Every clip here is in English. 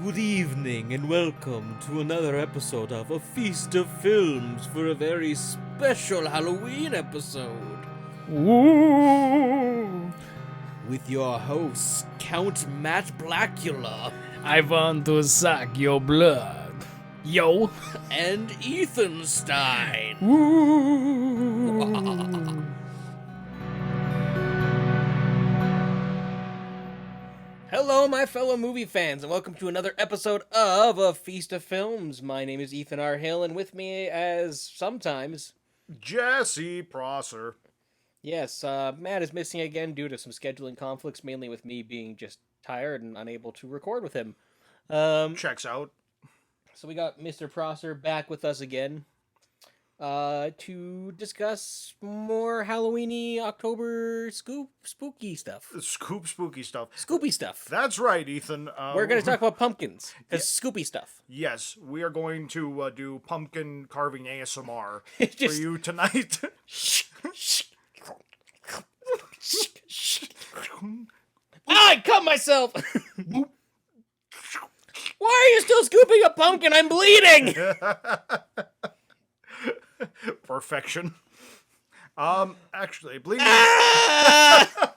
Good evening and welcome to another episode of A Feast of Films for a very special Halloween episode. Ooh. With your host, Count Matt Blackula. I want to suck your blood. Yo. And Ethan Stein. Ooh. Hello, my fellow movie fans, and welcome to another episode of A Feast of Films. My name is Ethan R. Hill, and with me, as sometimes, Jesse Prosser. yes, Matt is missing again due to some scheduling conflicts, mainly with me being just tired and unable to record with him. Checks out. So we got Mr. Prosser back with us again to discuss more Halloween-y October spooky stuff. Spooky stuff. Scoopy stuff. That's right, Ethan. We're going to talk about pumpkins, because Scoopy stuff. Yes, we are going to do pumpkin carving ASMR Just- for you tonight. I cut myself! Why are you still scooping a pumpkin? I'm bleeding! Perfection. Actually, bleeding. Ah!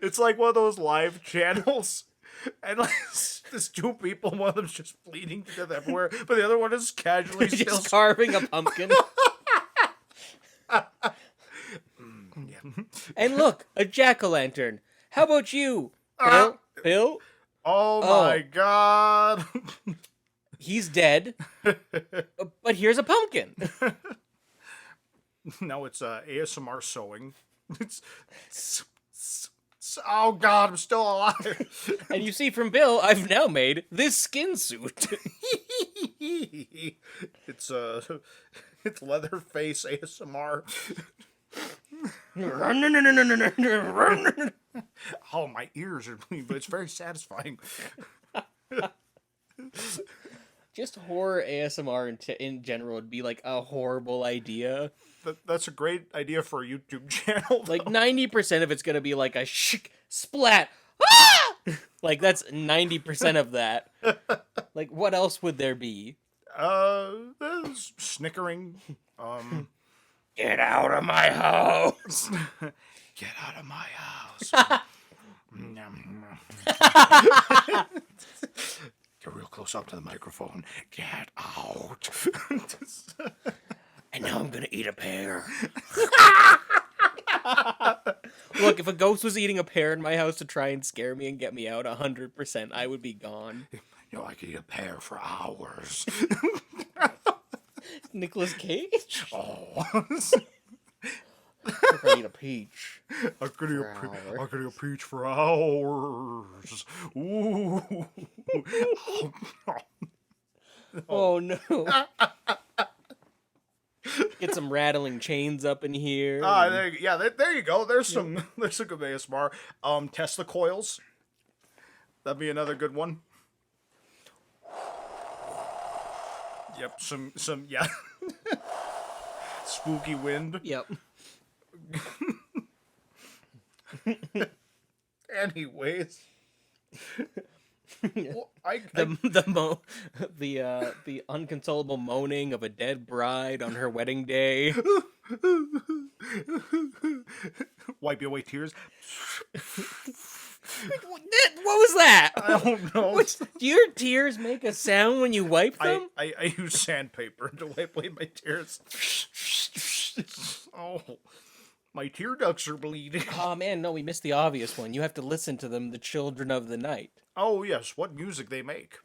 It's like one of those live channels, and like there's two people. One of them's just bleeding to death everywhere, but the other one is casually still. Just carving a pumpkin. And look, a jack-o'-lantern. How about you, Bill? Bill? Oh my god! He's dead. But here's a pumpkin. No, it's ASMR sewing. Oh god, I'm still alive. And you see from Bill, I've now made this skin suit. It's Leatherface ASMR. Oh, my ears are bleeding, but it's very satisfying. Just horror ASMR in general would be like a horrible idea. That's a great idea for a YouTube channel. Like 90% of it's gonna be like a splat. Ah! Like that's 90% of that. Like what else would there be? There's snickering. Get out of my house. Get out of my house. Get real close up to the microphone. Get out. And now I'm gonna eat a pear. Look, if a ghost was eating a pear in my house to try and scare me and get me out 100%, I would be gone. You know, I could eat a pear for hours. Nicolas Cage? Oh. I could eat a peach. I could eat a peach for hours. Ooh. Oh no. Get some rattling chains up in here. There you go. There's some good ASMR. Tesla coils. That'd be another good one. Yep, some yeah. Spooky wind. Yep. Anyways. Well, the unconsolable moaning of a dead bride on her wedding day. Wipe away tears. What was that? I don't know. Do your tears make a sound when you wipe them? I use sandpaper to wipe away my tears. Oh, my tear ducts are bleeding. Oh man, no, we missed the obvious one. You have to listen to them, the children of the night. Oh yes, what music they make.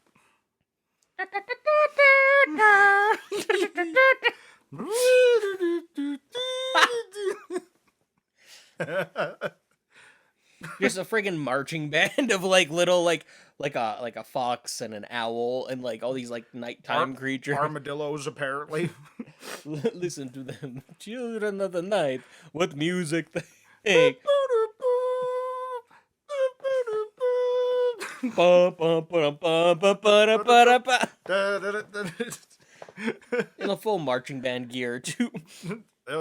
There's a friggin' marching band of like little like a fox and an owl and like all these like nighttime creatures. Armadillos, apparently. Listen to them, children of the night. What music they make. In a full marching band gear too.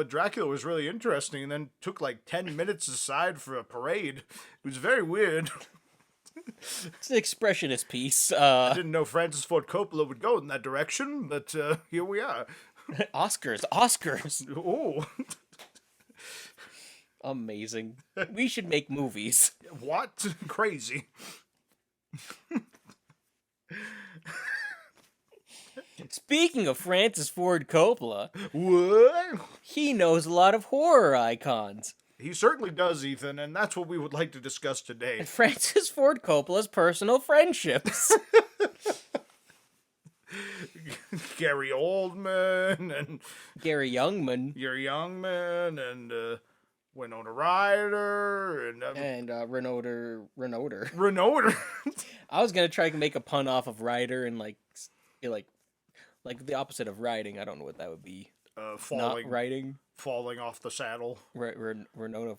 Dracula was really interesting, and then took like 10 minutes aside for a parade. It was very weird. It's an expressionist piece. I didn't know Francis Ford Coppola would go in that direction, but here we are. Oscars. Oh, Amazing. We should make movies. what? Crazy. Speaking of Francis Ford Coppola, What? he knows a lot of horror icons. He certainly does, Ethan, and that's what we would like to discuss today. Francis Ford Coppola's personal friendships. Gary Oldman and Gary Youngman Gary Youngman and Winona Ryder and Renoder. Renault. I was gonna try to make a pun off of Ryder and like the opposite of riding. I don't know what that would be. Not riding. Falling off the saddle. Renona.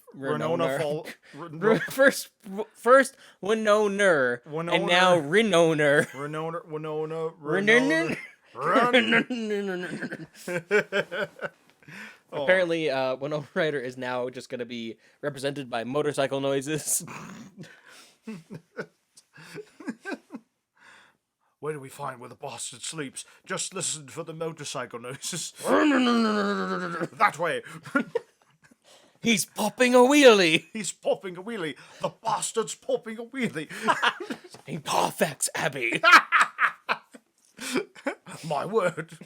First Winona, and now Winona. Apparently, Winona Ryder is now just going to be represented by motorcycle noises. Where do we find where the bastard sleeps? Just listen for the motorcycle noises. That way. He's popping a wheelie. He's popping a wheelie. The bastard's popping a wheelie. In Parfax Abbey. My word.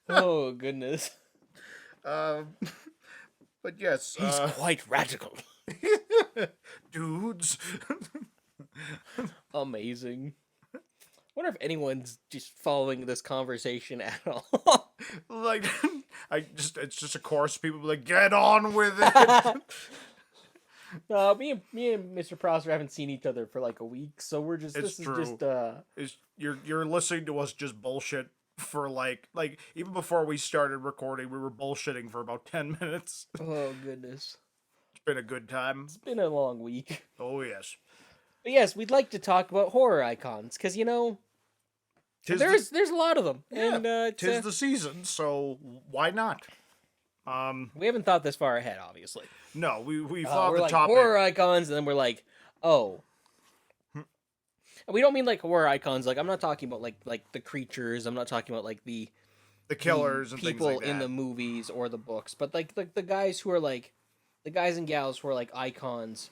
Oh, goodness. But yes. He's quite radical. Dudes. Amazing. Wonder if anyone's just following this conversation at all. Like, it's just a chorus. People be like, get on with it. Me and Mr. Prosser haven't seen each other for like a week, so we're just. It's this true. is just. You're listening to us just bullshit for like even before we started recording, we were bullshitting for about 10 minutes. Oh goodness. It's been a good time. It's been a long week. Oh yes. But yes, we'd like to talk about horror icons because there's a lot of them, Yeah, and tis the season, so why not? we haven't thought this far ahead, obviously. No, we thought we're the like topic. horror icons, and then we're like, oh. And we don't mean like horror icons. Like I'm not talking about like the creatures. I'm not talking about like the killers and people things like that. in the movies or the books, but like the guys who are like the guys and gals who are like icons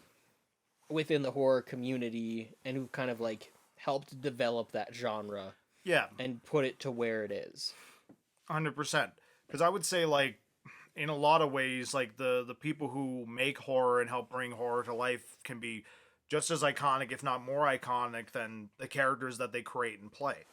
within the horror community and who kind of like helped develop that genre. Yeah, And put it to where it is. 100%. Because I would say, like, in a lot of ways, like the people who make horror and help bring horror to life can be just as iconic, if not more iconic, than the characters that they create and play.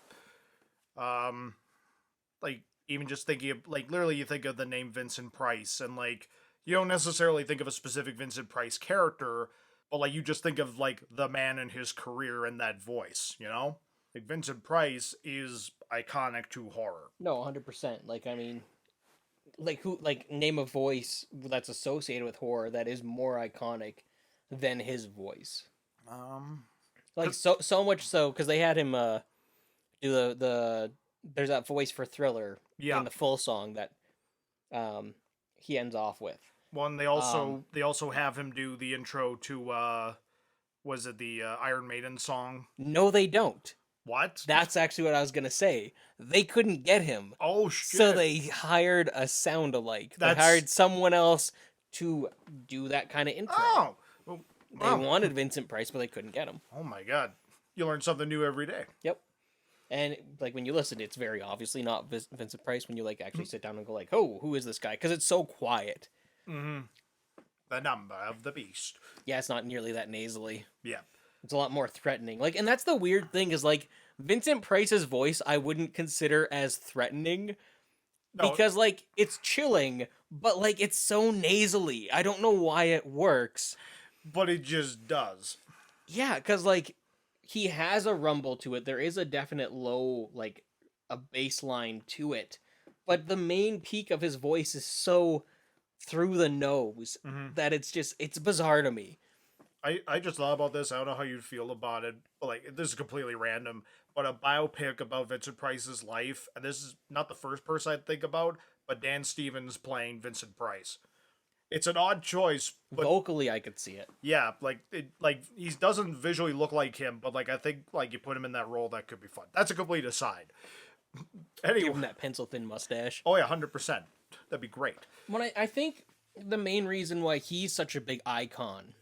Like, even just thinking of, like, literally you think of the name Vincent Price, and, like, you don't necessarily think of a specific Vincent Price character, but, like, you just think of, like, the man and his career and that voice, you know? Like, Vincent Price is iconic to horror. No, 100%. Like, I mean, name a voice that's associated with horror that is more iconic than his voice. Like, so much so, because they had him do there's that voice for Thriller in the full song that he ends off with. Well, and they also have him do the intro to was it the Iron Maiden song? No, they don't. What? That's actually what I was gonna say. They couldn't get him. Oh shit! So they hired a sound-alike. They hired someone else to do that kind of intro. Oh, They wanted Vincent Price, but they couldn't get him. Oh my god! You learn something new every day. Yep. And like when you listen, it's very obviously not Vincent Price. When you like actually sit down and go like, "Oh, who is this guy?" Because it's so quiet. Mm-hmm. The number of the beast. Yeah, it's not nearly that nasally. Yeah. It's a lot more threatening. Like, and that's the weird thing is like Vincent Price's voice I wouldn't consider as threatening because like it's chilling, but like it's so nasally. I don't know why it works, but it just does. Yeah, because like he has a rumble to it. There is a definite low, like a baseline to it, but the main peak of his voice is so through the nose that it's bizarre to me. I just thought about this. I don't know how you'd feel about it. But like, this is completely random. But a biopic about Vincent Price's life, and this is not the first person I'd think about, but Dan Stevens playing Vincent Price. It's an odd choice, but Vocally, I could see it. yeah, he doesn't visually look like him, but like I think like you put him in that role, that could be fun. That's a complete aside. Anyway, Give him that pencil thin mustache. oh yeah, 100%. That'd be great. When I think the main reason why he's such a big icon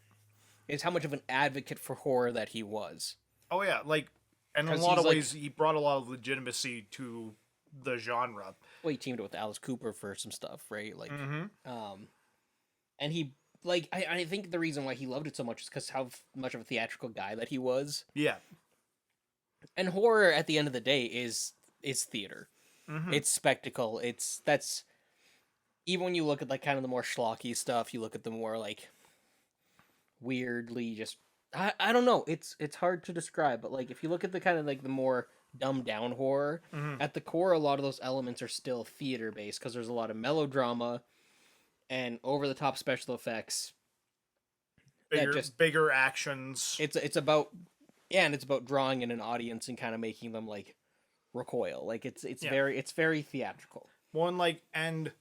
is how much of an advocate for horror that he was. Oh yeah, like, and in a 'Cause lot of he's, ways, he brought a lot of legitimacy to the genre. Well, he teamed up with Alice Cooper for some stuff, right? Like, Mm-hmm. and he like I think the reason why he loved it so much is because how much of a theatrical guy that he was. Yeah. And horror, at the end of the day, is theater. Mm-hmm. It's spectacle. That's even when you look at like kind of the more schlocky stuff, you look at the more like weirdly just I don't know. It's hard to describe, but like if you look at the kind of like the more dumbed down horror, at the core a lot of those elements are still theater based because there's a lot of melodrama and over the top special effects. Bigger actions. It's about and it's about drawing in an audience and kind of making them like recoil. Like it's very theatrical. One like and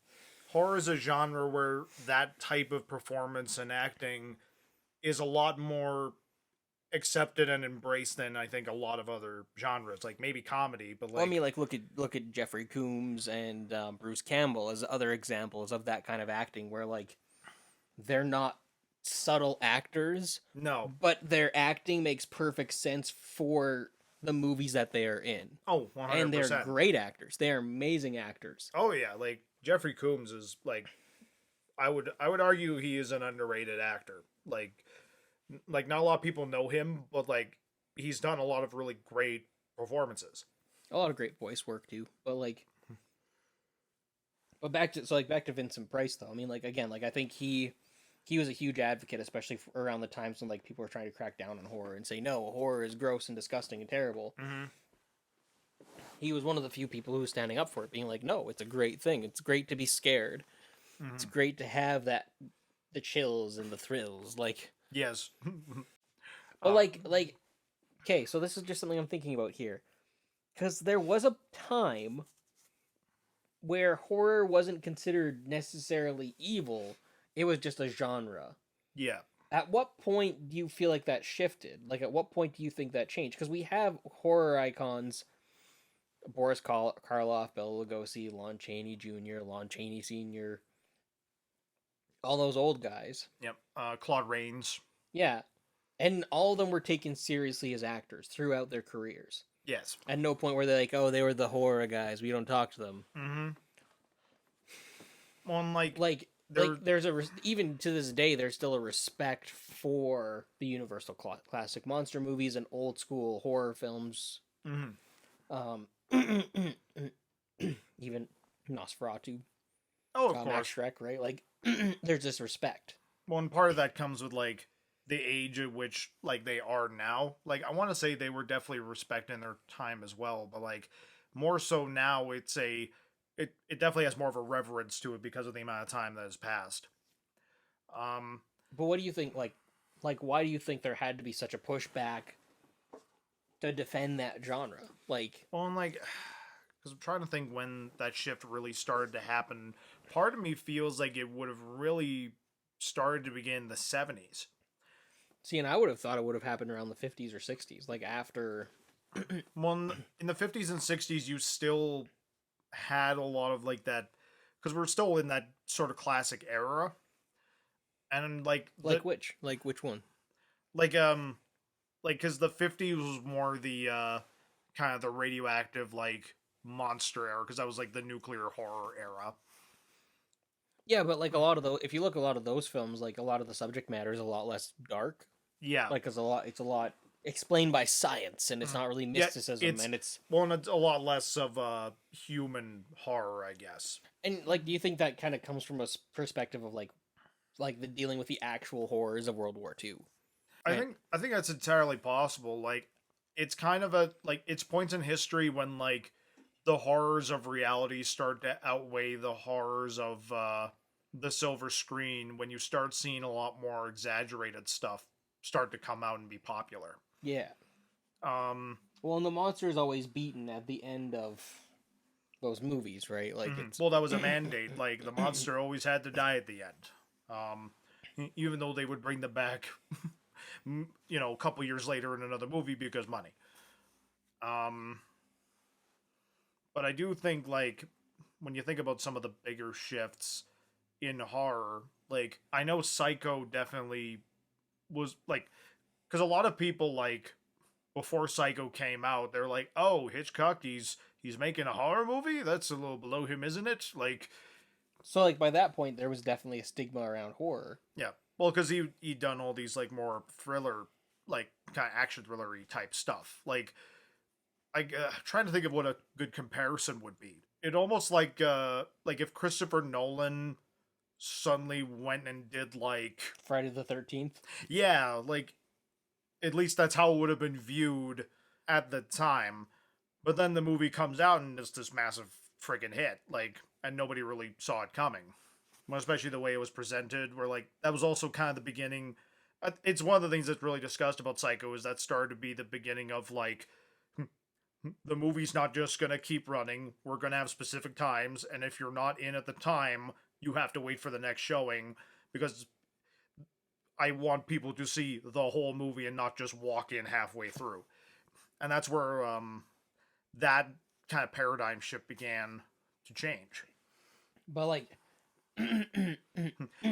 horror is a genre where that type of performance and acting is a lot more accepted and embraced than I think a lot of other genres, like maybe comedy, but like Well, I mean, like look at Jeffrey Coombs and Bruce Campbell as other examples of that kind of acting, where like they're not subtle actors, no, but their acting makes perfect sense for the movies that they are in. oh, 100%. And they're great actors. They are amazing actors. Oh yeah, like Jeffrey Coombs is like, I would argue he is an underrated actor. Like not a lot of people know him, but like he's done a lot of really great performances. A lot of great voice work too. But back to Vincent Price though. I mean, like again, like I think he was a huge advocate, especially around the times when like people were trying to crack down on horror and say no, horror is gross and disgusting and terrible. Mm-hmm. He was one of the few people who was standing up for it, being like, no, it's a great thing. It's great to be scared. Mm-hmm. It's great to have the chills and the thrills, like. Yes. But like, okay, so this is just something I'm thinking about here, because there was a time where horror wasn't considered necessarily evil; it was just a genre. Yeah. At what point do you feel like that shifted? Like, at what point do you think that changed? Because we have horror icons: Boris Karloff, Bela Lugosi, Lon Chaney Jr., Lon Chaney Sr., all those old guys. Yep. Claude Rains. Yeah. And all of them were taken seriously as actors throughout their careers. Yes. At no point were they like, oh, they were the horror guys. We don't talk to them. Mm-hmm. Well, there's even to this day, there's still a respect for the Universal classic monster movies and old school horror films. Mm-hmm. Even Nosferatu. Oh, of course. Shrek, right? Like, there's this respect. Well, and part of that comes with like the age at which like they are now. Like I want to say they were definitely respecting their time as well, but like more so now it definitely has more of a reverence to it because of the amount of time that has passed. But what do you think? Like why do you think there had to be such a pushback to defend that genre? Like, well, and like, because I'm trying to think when that shift really started to happen. Part of me feels like it would have really started to begin in the 70s. See, and I would have thought it would have happened around the 50s or 60s, like after. Well, in the 50s and 60s, you still had a lot of like that, because we're still in that sort of classic era, and like which one? Like because the 50s was more the kind of the radioactive like monster era, because that was like the nuclear horror era. Yeah, but like if you look at a lot of those films, like a lot of the subject matter is a lot less dark. Yeah, like it's a lot explained by science, and it's not really mysticism, and it's a lot less of human horror, I guess. And like, do you think that kind of comes from a perspective of like the dealing with the actual horrors of World War II? I think that's entirely possible. Like, it's kind of it's points in history when like the horrors of reality start to outweigh the horrors of the silver screen, when you start seeing a lot more exaggerated stuff start to come out and be popular. Yeah. Well, and the monster is always beaten at the end of those movies, right? Like it's Well, that was a mandate. Like the monster always had to die at the end. Even though they would bring them back, a couple years later in another movie because money. But I do think, like, when you think about some of the bigger shifts in horror, like, I know Psycho definitely was, like, because a lot of people, like, before Psycho came out, they're like, oh, Hitchcock, he's making a horror movie? That's a little below him, isn't it? Like, so like by that point there was definitely a stigma around horror. yeah. Well, because he'd done all these, like, more thriller, like, kind of action thriller-y type stuff. Like, trying to think of what a good comparison would be. It almost like if Christopher Nolan suddenly went and did, like, Friday the 13th. Yeah, like, at least that's how it would have been viewed at the time. But then the movie comes out and it's this massive friggin' hit, like, and nobody really saw it coming. Well, especially the way it was presented, where, like, that was also kind of the beginning. It's one of the things that's really discussed about Psycho is that started to be the beginning of, like, the movie's not just gonna keep running. We're gonna have specific times, and if you're not in at the time, you have to wait for the next showing, because I want people to see the whole movie and not just walk in halfway through. And that's where that kind of paradigm shift began to change. But like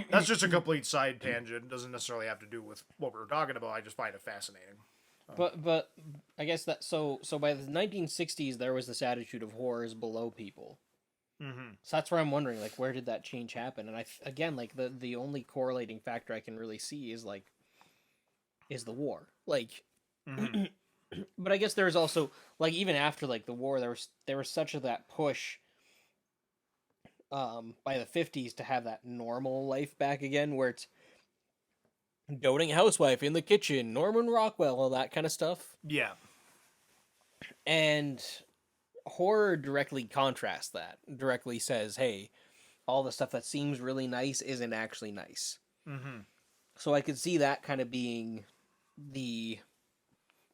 that's just a complete side tangent. It doesn't necessarily have to do with what we were talking about. I just find it fascinating. But I guess that so by the 1960s there was this attitude of horror is below people. So that's where I'm wondering, like, where did that change happen? And again, like, the only correlating factor I can really see is the war. Like, but I guess there's also, like, even after, like, the war, there was such that push by the 50s to have that normal life back again, where it's doting housewife in the kitchen, Norman Rockwell, all that kind of stuff. Yeah. And horror directly contrasts that. Directly says, hey, all the stuff that seems really nice isn't actually nice. So I could see that kind of being the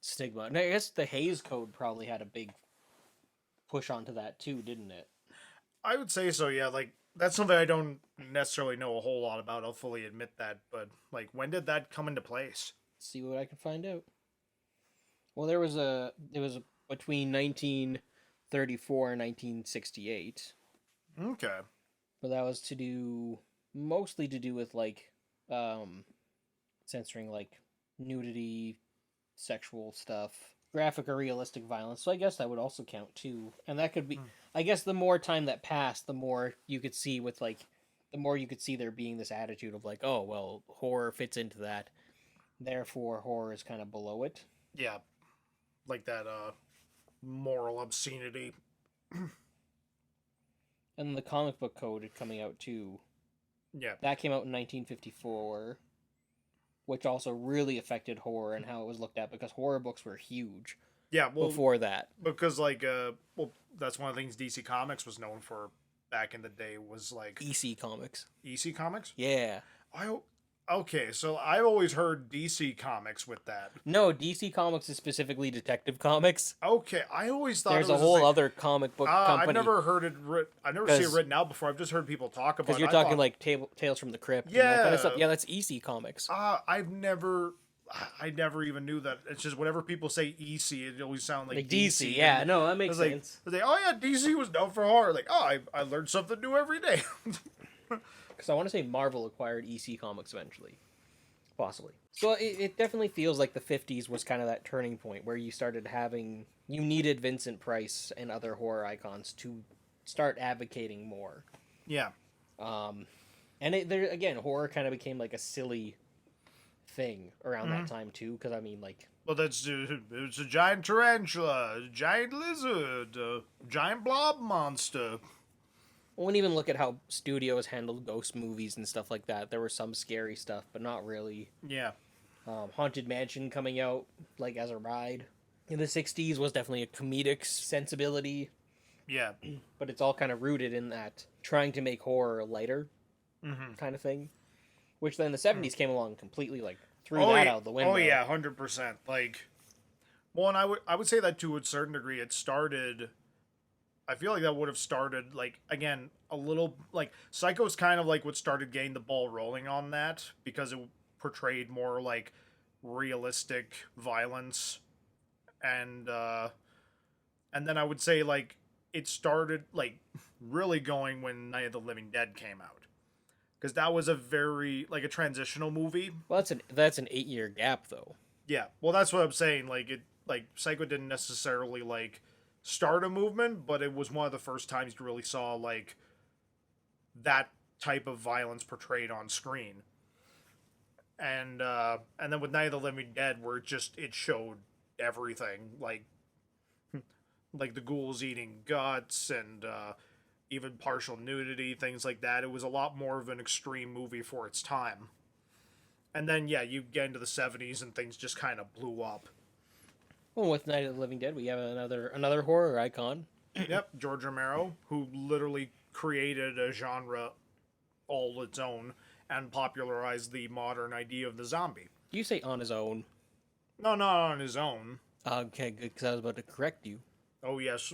stigma. And I guess the Hays Code probably had a big push onto that too, didn't it? I would say so, yeah. Like, that's something I don't necessarily know a whole lot about. I'll fully admit that. But, like, when did that come into place? Let's see what I can find out. Well, it was between 1934 and 1968. Okay. But that was mostly to do with, like, censoring, like, nudity, sexual stuff, graphic or realistic violence. So I guess that would also count too. And that could be, I guess the more time that passed, the more you could see there being this attitude of, like, oh, well, horror fits into that. Therefore, horror is kind of below it. Yeah. Like that, moral obscenity. And the comic book code coming out too. Yeah. That came out in 1954, which also really affected horror and how it was looked at, because horror books were huge. Yeah, well, before that. Because, like, that's one of the things DC Comics was known for back in the day, was, like... EC Comics. EC Comics? Yeah. Okay, so I've always heard DC Comics with that. No, DC Comics is specifically Detective Comics. Okay, I always thought there's it was a whole other comic book company. I've never heard it I've never seen it written out before. I've just heard people talk about it. Because you're talking like Tales from the Crypt. Yeah. And that kind of stuff. Yeah, that's EC Comics. I never even knew that. It's just whenever people say EC, it always sounds like DC. Yeah, no, that makes sense. Like, oh yeah, DC was known for horror. Like, oh, I learned something new every day. Because I want to say Marvel acquired EC Comics eventually. Possibly. So it definitely feels like the 50s was kind of that turning point where you needed Vincent Price and other horror icons to start advocating more. Yeah. And again, horror kind of became like a silly thing around that time too, because I mean, like, well, it's a giant tarantula, a giant lizard, a giant blob monster. I wouldn't even look at how studios handled ghost movies and stuff like that. There was some scary stuff, but not really. Yeah. Haunted Mansion coming out, like, as a ride in the 60s was definitely a comedic sensibility. Yeah. But it's all kind of rooted in that trying to make horror lighter kind of thing. Which then the 70s came along completely, like, threw that out the window. Oh, yeah, 100%. Like, well, and I would say that to a certain degree it started... I feel like that would have started, like, again, a little, like, Psycho's kind of like what started getting the ball rolling on that, because it portrayed more, like, realistic violence, and then I would say, like, it started, like, really going when Night of the Living Dead came out. Because that was a very, like, a transitional movie. Well, that's an 8-year gap, though. Yeah, well, that's what I'm saying. Like, Psycho didn't necessarily, like, start a movement, but it was one of the first times you really saw, like, that type of violence portrayed on screen. And then with Night of the Living Dead, where it showed everything, like the ghouls eating guts and even partial nudity, things like that. It was a lot more of an extreme movie for its time. And then, yeah, you get into the 70s and things just kind of blew up. Well, with Night of the Living Dead, we have another horror icon. Yep, George Romero, who literally created a genre all its own and popularized the modern idea of the zombie. You say on his own. No, not on his own. Okay, good, because I was about to correct you. Oh, yes.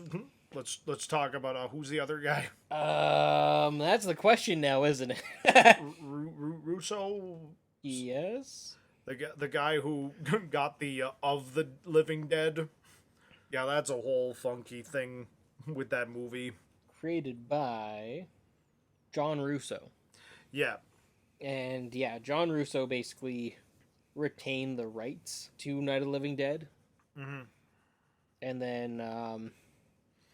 Let's talk about who's the other guy. That's the question now, isn't it? Russo? Yes. The guy who got the of the Living Dead. Yeah, that's a whole funky thing with that movie. Created by John Russo. Yeah. And yeah, John Russo basically retained the rights to Night of the Living Dead. Mm-hmm. And then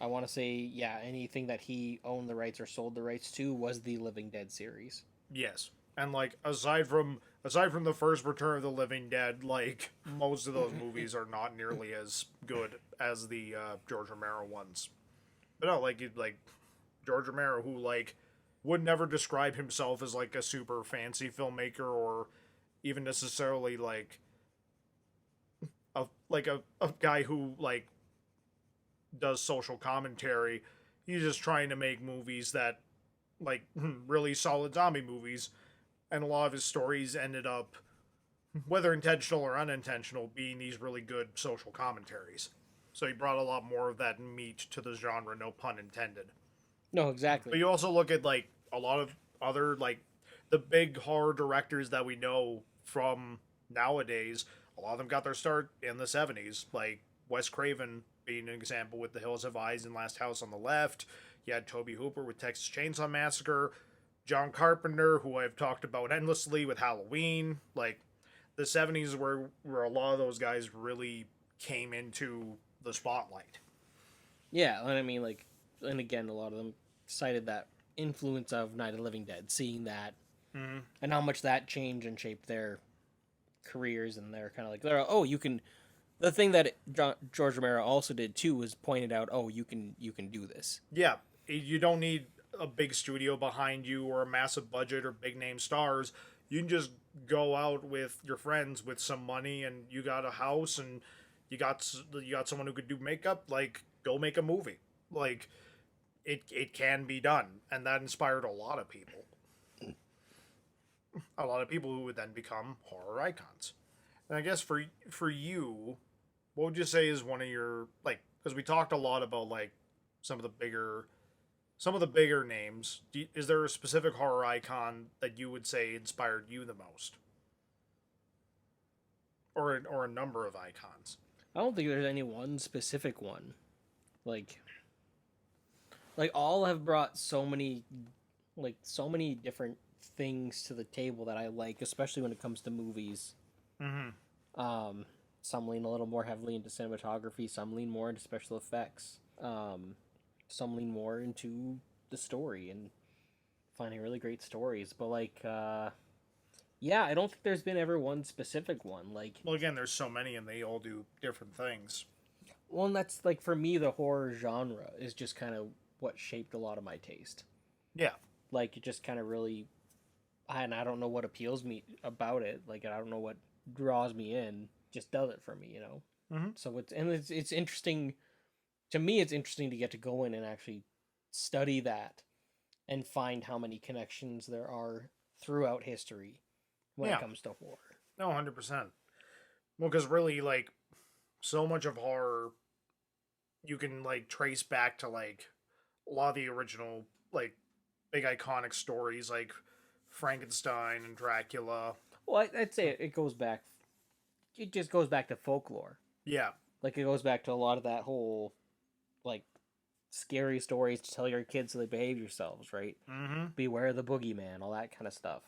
I want to say, yeah, anything that he owned the rights or sold the rights to was the Living Dead series. Yes. And, like, aside from the first Return of the Living Dead, like, most of those movies are not nearly as good as the George Romero ones. But no, like George Romero, who, like, would never describe himself as, like, a super fancy filmmaker or even necessarily, like, a guy who, like, does social commentary. He's just trying to make movies that, like, really solid zombie movies. And a lot of his stories ended up, whether intentional or unintentional, being these really good social commentaries. So he brought a lot more of that meat to the genre, no pun intended. No, exactly. But you also look at, like, a lot of other, like, the big horror directors that we know from nowadays. A lot of them got their start in the 70s. Like, Wes Craven being an example with The Hills Have Eyes and Last House on the Left. You had Toby Hooper with Texas Chainsaw Massacre. John Carpenter, who I've talked about endlessly with Halloween. Like, the 70s where a lot of those guys really came into the spotlight. Yeah, and I mean, like, and again, a lot of them cited that influence of Night of the Living Dead, seeing that, and how much that changed and shaped their careers, and they're kind of like, oh, you can. The thing that George Romero also did too was pointed out, oh, you can do this. Yeah, you don't need a big studio behind you or a massive budget or big name stars. You can just go out with your friends with some money and you got a house and you got someone who could do makeup. Like, go make a movie. Like, it can be done, and that inspired a lot of people. A lot of people who would then become horror icons. And I guess for you, what would you say is one of your, like, because we talked a lot about, like, some of the bigger names. Is there a specific horror icon that you would say inspired you the most? Or a number of icons? I don't think there's any one specific one. Like all have brought so many different things to the table that I like, especially when it comes to movies. Mm-hmm. Some lean a little more heavily into cinematography. Some lean more into special effects. Some lean more into the story and finding really great stories. But, like, yeah, I don't think there's been ever one specific one. Like, well, again, there's so many and they all do different things. Well, and that's, like, for me, the horror genre is just kind of what shaped a lot of my taste. Yeah. Like, it just kind of really, and I don't know what appeals me about it. Like, I don't know what draws me in. Just does it for me, you know? Mm-hmm. So it's interesting. To me, it's interesting to get to go in and actually study that and find how many connections there are throughout history when it comes to horror. No, 100%. Well, because really, like, so much of horror you can, like, trace back to, like, a lot of the original, like, big iconic stories, like Frankenstein and Dracula. Well, I'd say it goes back. It just goes back to folklore. Yeah. Like, it goes back to a lot of that whole, like, scary stories to tell your kids so they behave yourselves, right? Mm-hmm. Beware the boogeyman, all that kind of stuff.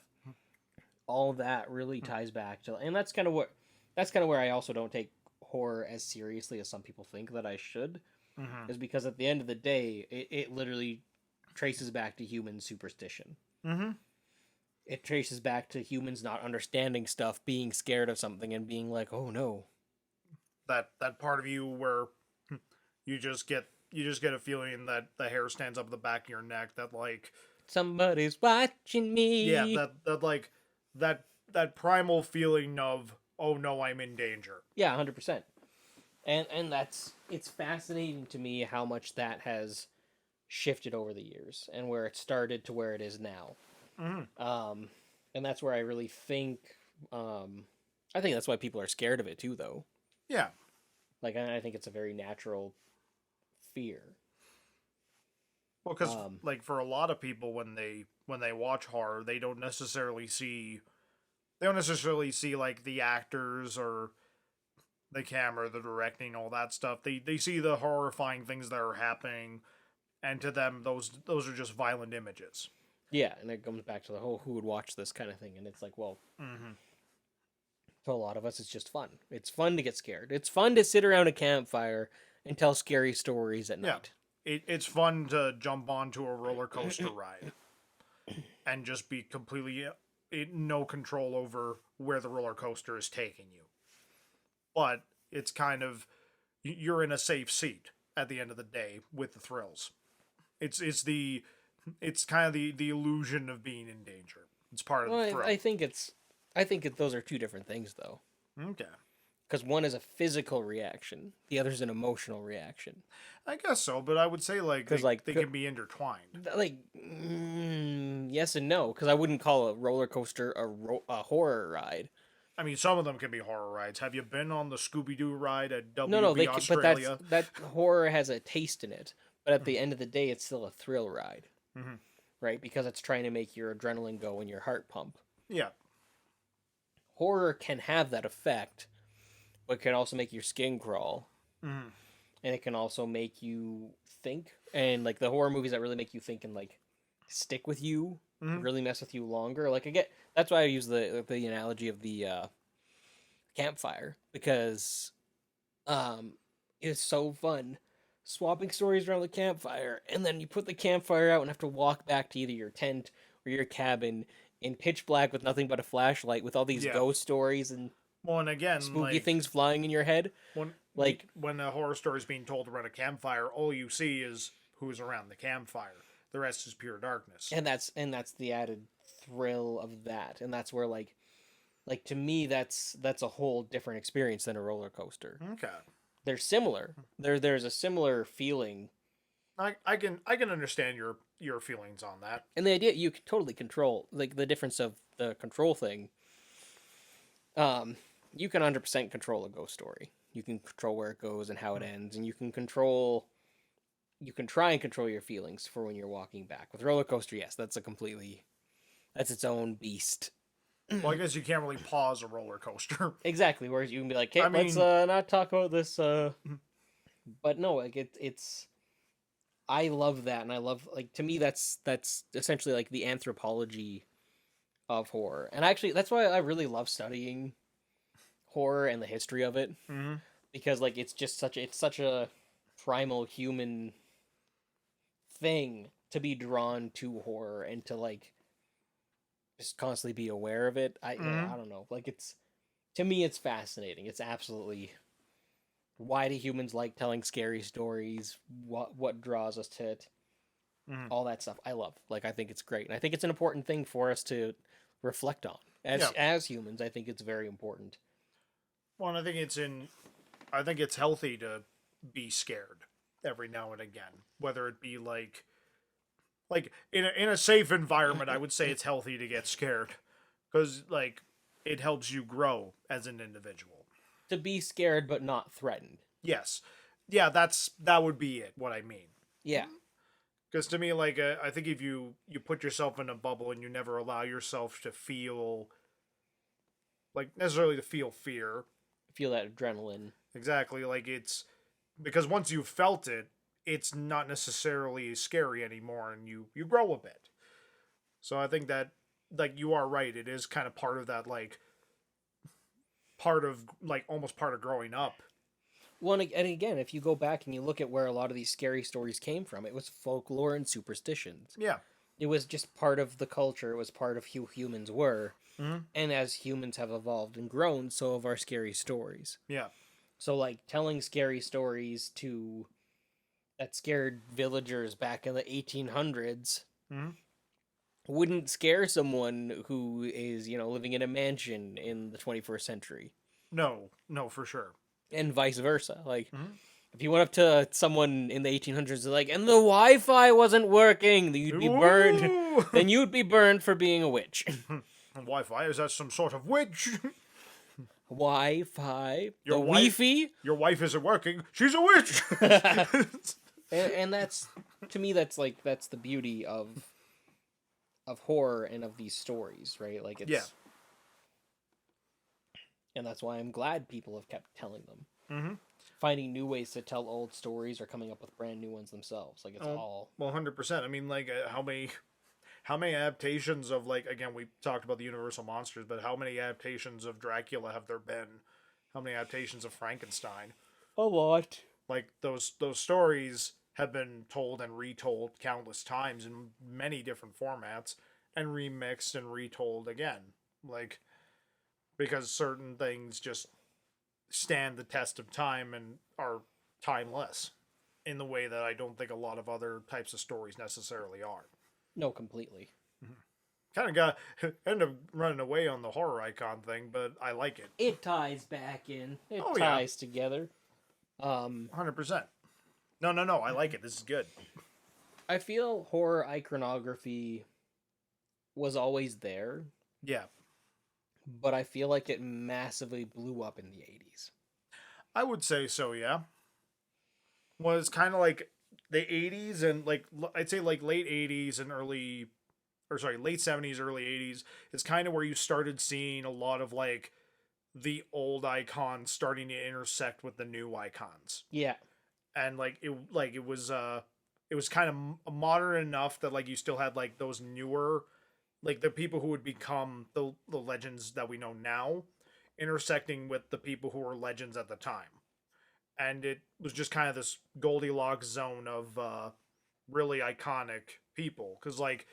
All of that really ties back to, and that's kind of where I also don't take horror as seriously as some people think that I should, is because at the end of the day, it literally traces back to human superstition. Mm-hmm. It traces back to humans not understanding stuff, being scared of something, and being like, "Oh no." That part of you where you just get a feeling that the hair stands up the back of your neck. That like Somebody's watching me. yeah, that primal feeling of, oh no, I'm in danger. Yeah, 100%. And it's fascinating to me how much that has shifted over the years and where it started to where it is now. Mm-hmm. And that's where I really think, I think that's why people are scared of it too, though. Yeah. Like, I think it's a very natural fear. Well, because like for a lot of people, when they watch horror, they don't necessarily see like the actors or the camera, the directing, all that stuff. They see the horrifying things that are happening, and to them, those are just violent images. Yeah, and it comes back to the whole who would watch this kind of thing, and it's like, well, to a lot of us, it's just fun. It's fun to get scared. It's fun to sit around a campfire and tell scary stories at night. It's fun to jump onto a roller coaster ride and just be completely no control over where the roller coaster is taking you. But it's kind of, you're in a safe seat at the end of the day with the thrills. It's kind of the illusion of being in danger. It's part of the thrill. I think those are two different things, though. Okay. Because one is a physical reaction, the other is an emotional reaction. I guess so, but I would say they can be intertwined. Like, yes and no, because I wouldn't call a roller coaster a horror ride. I mean, some of them can be horror rides. Have you been on the Scooby-Doo ride at WB Australia? But that horror has a taste in it. But at the end of the day, it's still a thrill ride, right? Because it's trying to make your adrenaline go and your heart pump. Yeah. Horror can have that effect, but it can also make your skin crawl. Mm-hmm. And it can also make you think. And, like, the horror movies that really make you think and, like, stick with you, really mess with you longer. Like, that's why I use the analogy of the campfire. Because it's so fun swapping stories around the campfire. And then you put the campfire out and have to walk back to either your tent or your cabin in pitch black with nothing but a flashlight with all these ghost stories and again, spooky things flying in your head. When a horror story is being told around a campfire, all you see is who's around the campfire. The rest is pure darkness. And that's the added thrill of that. And that's where like to me that's a whole different experience than a roller coaster. Okay. They're similar. There's a similar feeling. I can understand your feelings on that. And the idea you can totally control, like the difference of the control thing. You can 100% control a ghost story. You can control where it goes and how it ends, and you can try and control your feelings for when you're walking back. With roller coaster, yes, that's its own beast. Well, I guess you can't really pause a roller coaster. Exactly, whereas you can be like, hey, let's not talk about this. But no, like it's. I love that, and I love, like, to me that's essentially like the anthropology of horror, and actually that's why I really love studying horror and the history of it, because like it's such a primal human thing to be drawn to horror and to like just constantly be aware of it. I don't know, like to me it's fascinating. It's absolutely, why do humans like telling scary stories? What draws us to it? All that stuff I love. Like, I think it's great, and I think it's an important thing for us to reflect on as humans. I think it's very important. Well, and I think it's healthy to be scared every now and again, whether it be like in a safe environment. I would say it's healthy to get scared, because like it helps you grow as an individual. To be scared but not threatened. Yes, yeah, that would be it. What I mean. Yeah, Because to me, like, I think if you put yourself in a bubble and you never allow yourself to feel, like, necessarily to feel fear. Feel that adrenaline. Exactly. Like, it's because once you've felt it, it's not necessarily scary anymore, and you grow a bit. So I think that, like, you are right. It is kind of part of that, like, almost part of growing up. Well, and again, if you go back and you look at where a lot of these scary stories came from, it was folklore and superstitions. Yeah. It was just part of the culture. It was part of who humans were. Mm-hmm. And as humans have evolved and grown, so have our scary stories. Yeah. So, like, telling scary stories that scared villagers back in the 1800s Mm-hmm. wouldn't scare someone who is, living in a mansion in the 21st century. No, for sure. And vice versa. Like, Mm-hmm. if you went up to someone in the 1800s, like, and the Wi-Fi wasn't working, you'd be burned. Then you'd be burned for being a witch. Wi-Fi? Is that some sort of witch? Wi-Fi? Your The wife- Wi-Fi? Your wife isn't working. She's a witch. and that's, to me, that's the beauty of horror and of these stories, right? Like, it's... Yeah. And that's why I'm glad people have kept telling them. Mm-hmm. Finding new ways to tell old stories or coming up with brand new ones themselves. Like, it's all... Well, 100%. I mean, like, how many adaptations of, like, again, we talked about the Universal monsters, but how many adaptations of Dracula have there been? How many adaptations of Frankenstein? A lot. Like, those stories have been told and retold countless times in many different formats and remixed and retold again. Like, because certain things just stand the test of time and are timeless in the way that I don't think a lot of other types of stories necessarily are. No, completely. Kind of ended up running away on the horror icon thing, but I like it. It ties back in. It Oh, ties together. 100%. No, I like it. This is good. I feel horror iconography was always there, Yeah. but I feel like it massively blew up in the 80s. I would say so, yeah. Was kind of like the 80s and, like, I'd say, like, late 80s and late 70s, early 80s is kind of where you started seeing a lot of, like, the old icons starting to intersect with the new icons. Yeah. And, it was kind of modern enough that, like, you still had, like, those newer, like, the people who would become the legends that we know now intersecting with the people who were legends at the time. And it was just kind of this Goldilocks zone of really iconic people. Because, like,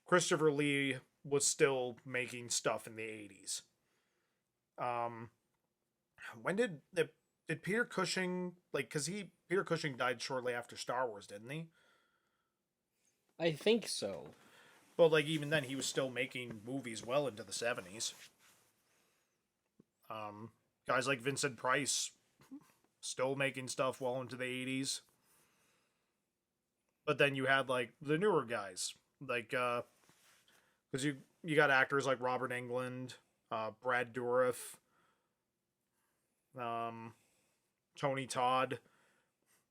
Christopher Lee was still making stuff in the 80s. When did Peter Cushing, like, because Peter Cushing died shortly after Star Wars, didn't he? I think so. But, like, even then, he was still making movies well into the 70s. Guys like Vincent Price, still making stuff well into the 80s. But then you had, like, the newer guys. Like, because you got actors like Robert Englund, Brad Dourif, Tony Todd,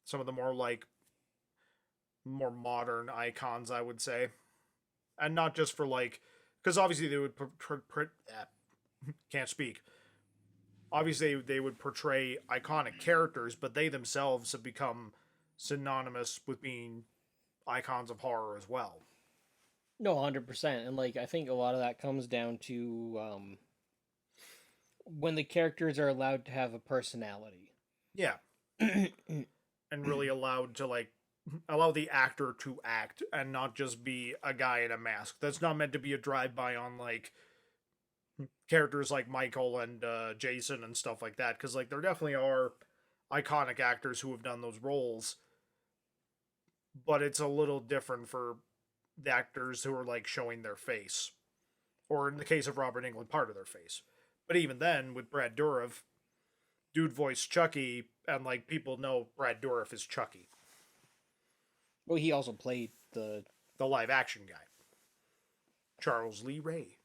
some of the more modern icons, I would say. And not just for, like, because obviously they would can't speak. Obviously they would portray iconic characters, but they themselves have become synonymous with being icons of horror as well. No, 100%. And, like, I think a lot of that comes down to when the characters are allowed to have a personality. Yeah. And really allowed to, like, allow the actor to act and not just be a guy in a mask. That's not meant to be a drive-by on, like, characters like Michael and Jason and stuff like that. Because, like, there definitely are iconic actors who have done those roles. But it's a little different for the actors who are, like, showing their face. Or in the case of Robert Englund, part of their face. But even then, with Brad Dourif, dude voiced Chucky, and, like, people know Brad Dourif is Chucky. Well, he also played the live action guy. Charles Lee Ray.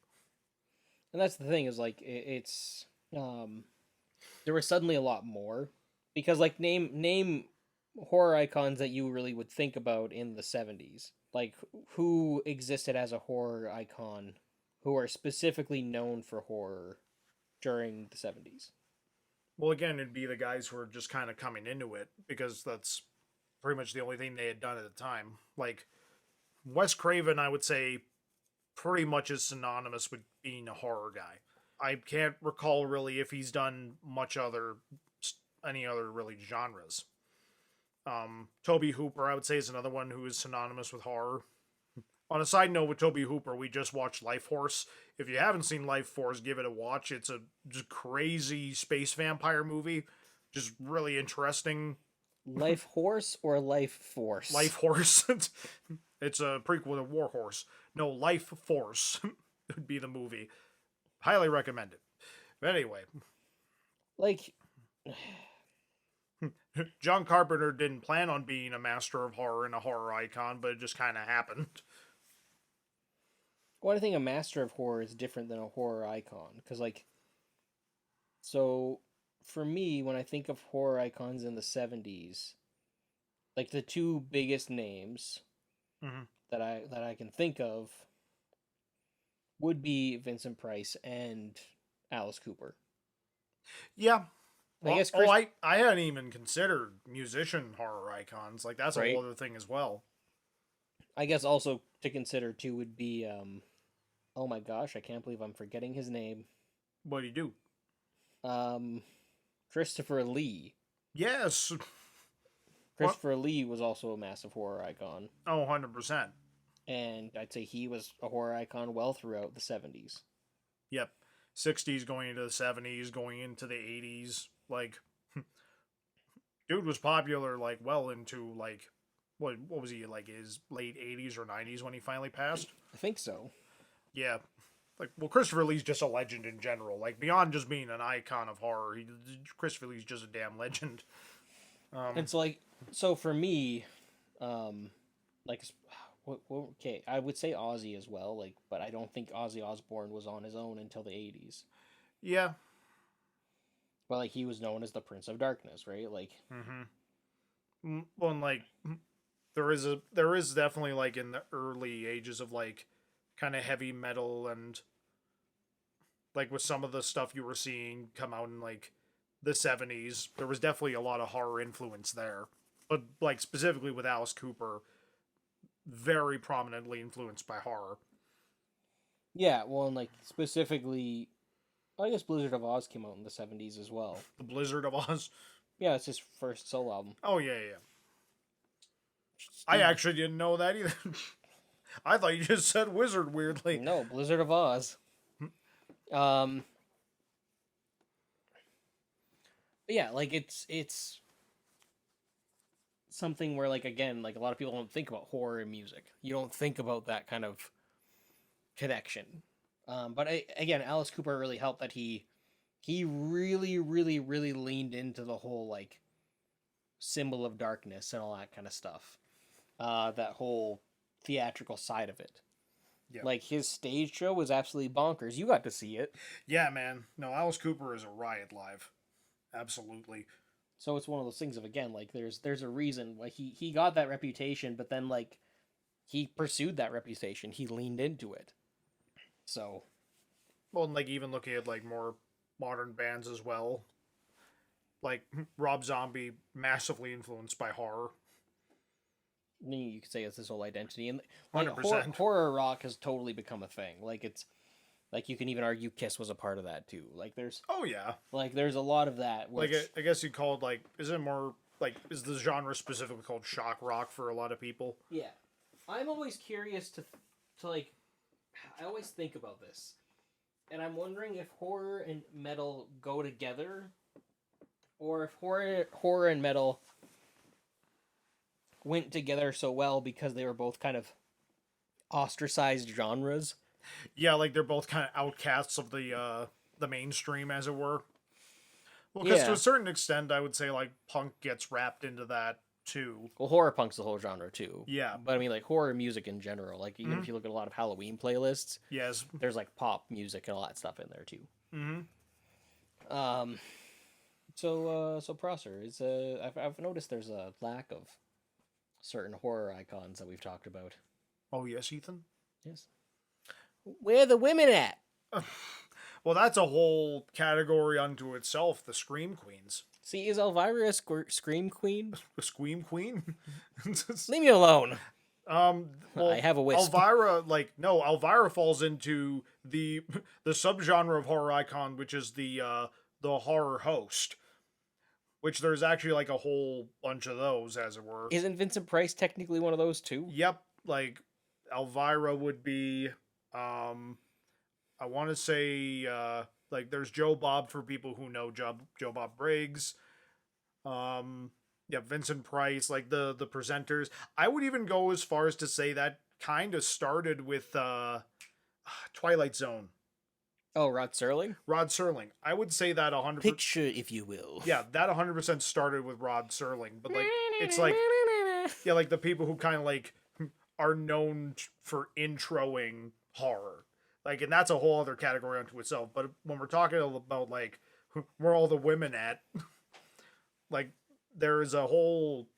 And that's the thing, is, like, it's there was suddenly a lot more. Because, like, name horror icons that you really would think about in the 70s. Like, who existed as a horror icon who are specifically known for horror during the 70s? Well, again, it'd be the guys who are just kind of coming into it, because that's pretty much the only thing they had done at the time. Like, Wes Craven, I would say, pretty much is synonymous with being a horror guy. I can't recall really if he's done any other really genres. Toby Hooper, I would say, is another one who is synonymous with horror. On a side note, with Toby Hooper, we just watched Life Force. If you haven't seen Life Force, give it a watch. It's a just crazy space vampire movie. Just really interesting. Life Horse or Life Force? Life Horse. It's a prequel to War Horse. No, Life Force would be the movie. Highly recommend it. But anyway. Like, John Carpenter didn't plan on being a master of horror and a horror icon, but it just kind of happened. well, I think a master of horror is different than a horror icon. Because, like, so for me, when I think of horror icons in the 70s, like, the two biggest names Mm-hmm. that I can think of would be Vincent Price and Alice Cooper. Yeah. I guess Chris... I hadn't even considered musician horror icons. Like, that's a whole other thing as well. I guess also to consider, too, would be, oh my gosh, I can't believe I'm forgetting his name. What do you do? Christopher Lee. Yes. Christopher Lee was also a massive horror icon. Oh, 100%. And I'd say he was a horror icon well throughout the 70s. Yep. 60s going into the 70s, going into the 80s. Like, dude was popular, like, well into, like, what was he, like, his late 80s or 90s when he finally passed? I think so. Yeah. Like, well, Christopher Lee's just a legend in general. Like, beyond just being an icon of horror, Christopher Lee's just a damn legend. It's like, so for me, like, okay, I would say Ozzy as well, like, but I don't think Ozzy Osbourne was on his own until the 80s. Yeah. But, like, he was known as the Prince of Darkness, right? Like, well, and, like, there is definitely, like, in the early ages of, like, kind of heavy metal, and, like, with some of the stuff you were seeing come out in, like, the 70s, there was definitely a lot of horror influence there. But, like, specifically with Alice Cooper, very prominently influenced by horror. yeah, well, and, like, specifically, I guess Blizzard of Oz came out in the 70s as well. The Blizzard of Oz? Yeah, it's his first solo album. Oh, yeah. I actually didn't know that either. I thought you just said Wizard weirdly. No, Blizzard of Oz. Yeah, like, it's something where, like, again, like, a lot of people don't think about horror in music. You don't think about that kind of connection. But again, Alice Cooper really helped that he really, really, really leaned into the whole, like, symbol of darkness and all that kind of stuff. That whole theatrical side of it. Yeah. Like, his stage show was absolutely bonkers. You got to see it. Yeah, man. No, Alice Cooper is a riot live. Absolutely. So it's one of those things of, again, like, there's a reason why he got that reputation, but then, like, he pursued that reputation. He leaned into it. So. Well, and, like, even looking at, like, more modern bands as well. Like, Rob Zombie, massively influenced by horror. I mean, you could say it's his whole identity. And, like, 100%. Horror rock has totally become a thing. Like, it's, like, you can even argue Kiss was a part of that, too. Like, there's... Oh, yeah. Like, there's a lot of that. Which... Like, I guess you'd call it, like, is it more, like, is the genre specifically called shock rock for a lot of people? Yeah. I'm always curious to like, I always think about this. And I'm wondering if horror and metal go together, or if horror and metal went together so well because they were both kind of ostracized genres. Yeah, like they're both kind of outcasts of the mainstream, as it were. Well, because to a certain extent, I would say, like, punk gets wrapped into that, too. Well, horror punk's the whole genre, too. Yeah. But, I mean, like, horror music in general, like, even if you look at a lot of Halloween playlists, yes, there's, like, pop music and all that stuff in there, too. So Prosser, I've noticed there's a lack of certain horror icons that we've talked about. Oh, yes, Ethan? Yes. Where the women at? Well, that's a whole category unto itself, the Scream Queens. See, is Elvira a scream queen? The Scream Queen? Leave me alone. Well, I have a wisp. Elvira falls into the subgenre of horror icon, which is the horror host. Which there's actually like a whole bunch of those, as it were. Isn't Vincent Price technically one of those too? Yep, like Elvira would be. I want to say like there's Joe Bob for people who know Joe Bob Briggs. Yeah, Vincent Price, like the presenters. I would even go as far as to say that kind of started with Twilight Zone. Oh, Rod Serling? Rod Serling. I would say that 100%. Picture, if you will. Yeah, that 100% started with Rod Serling. But, like, it's like, yeah, like the people who kind of, like, are known for introing horror. Like, and that's a whole other category unto itself. But when we're talking about, like, where all the women at, like, there is a whole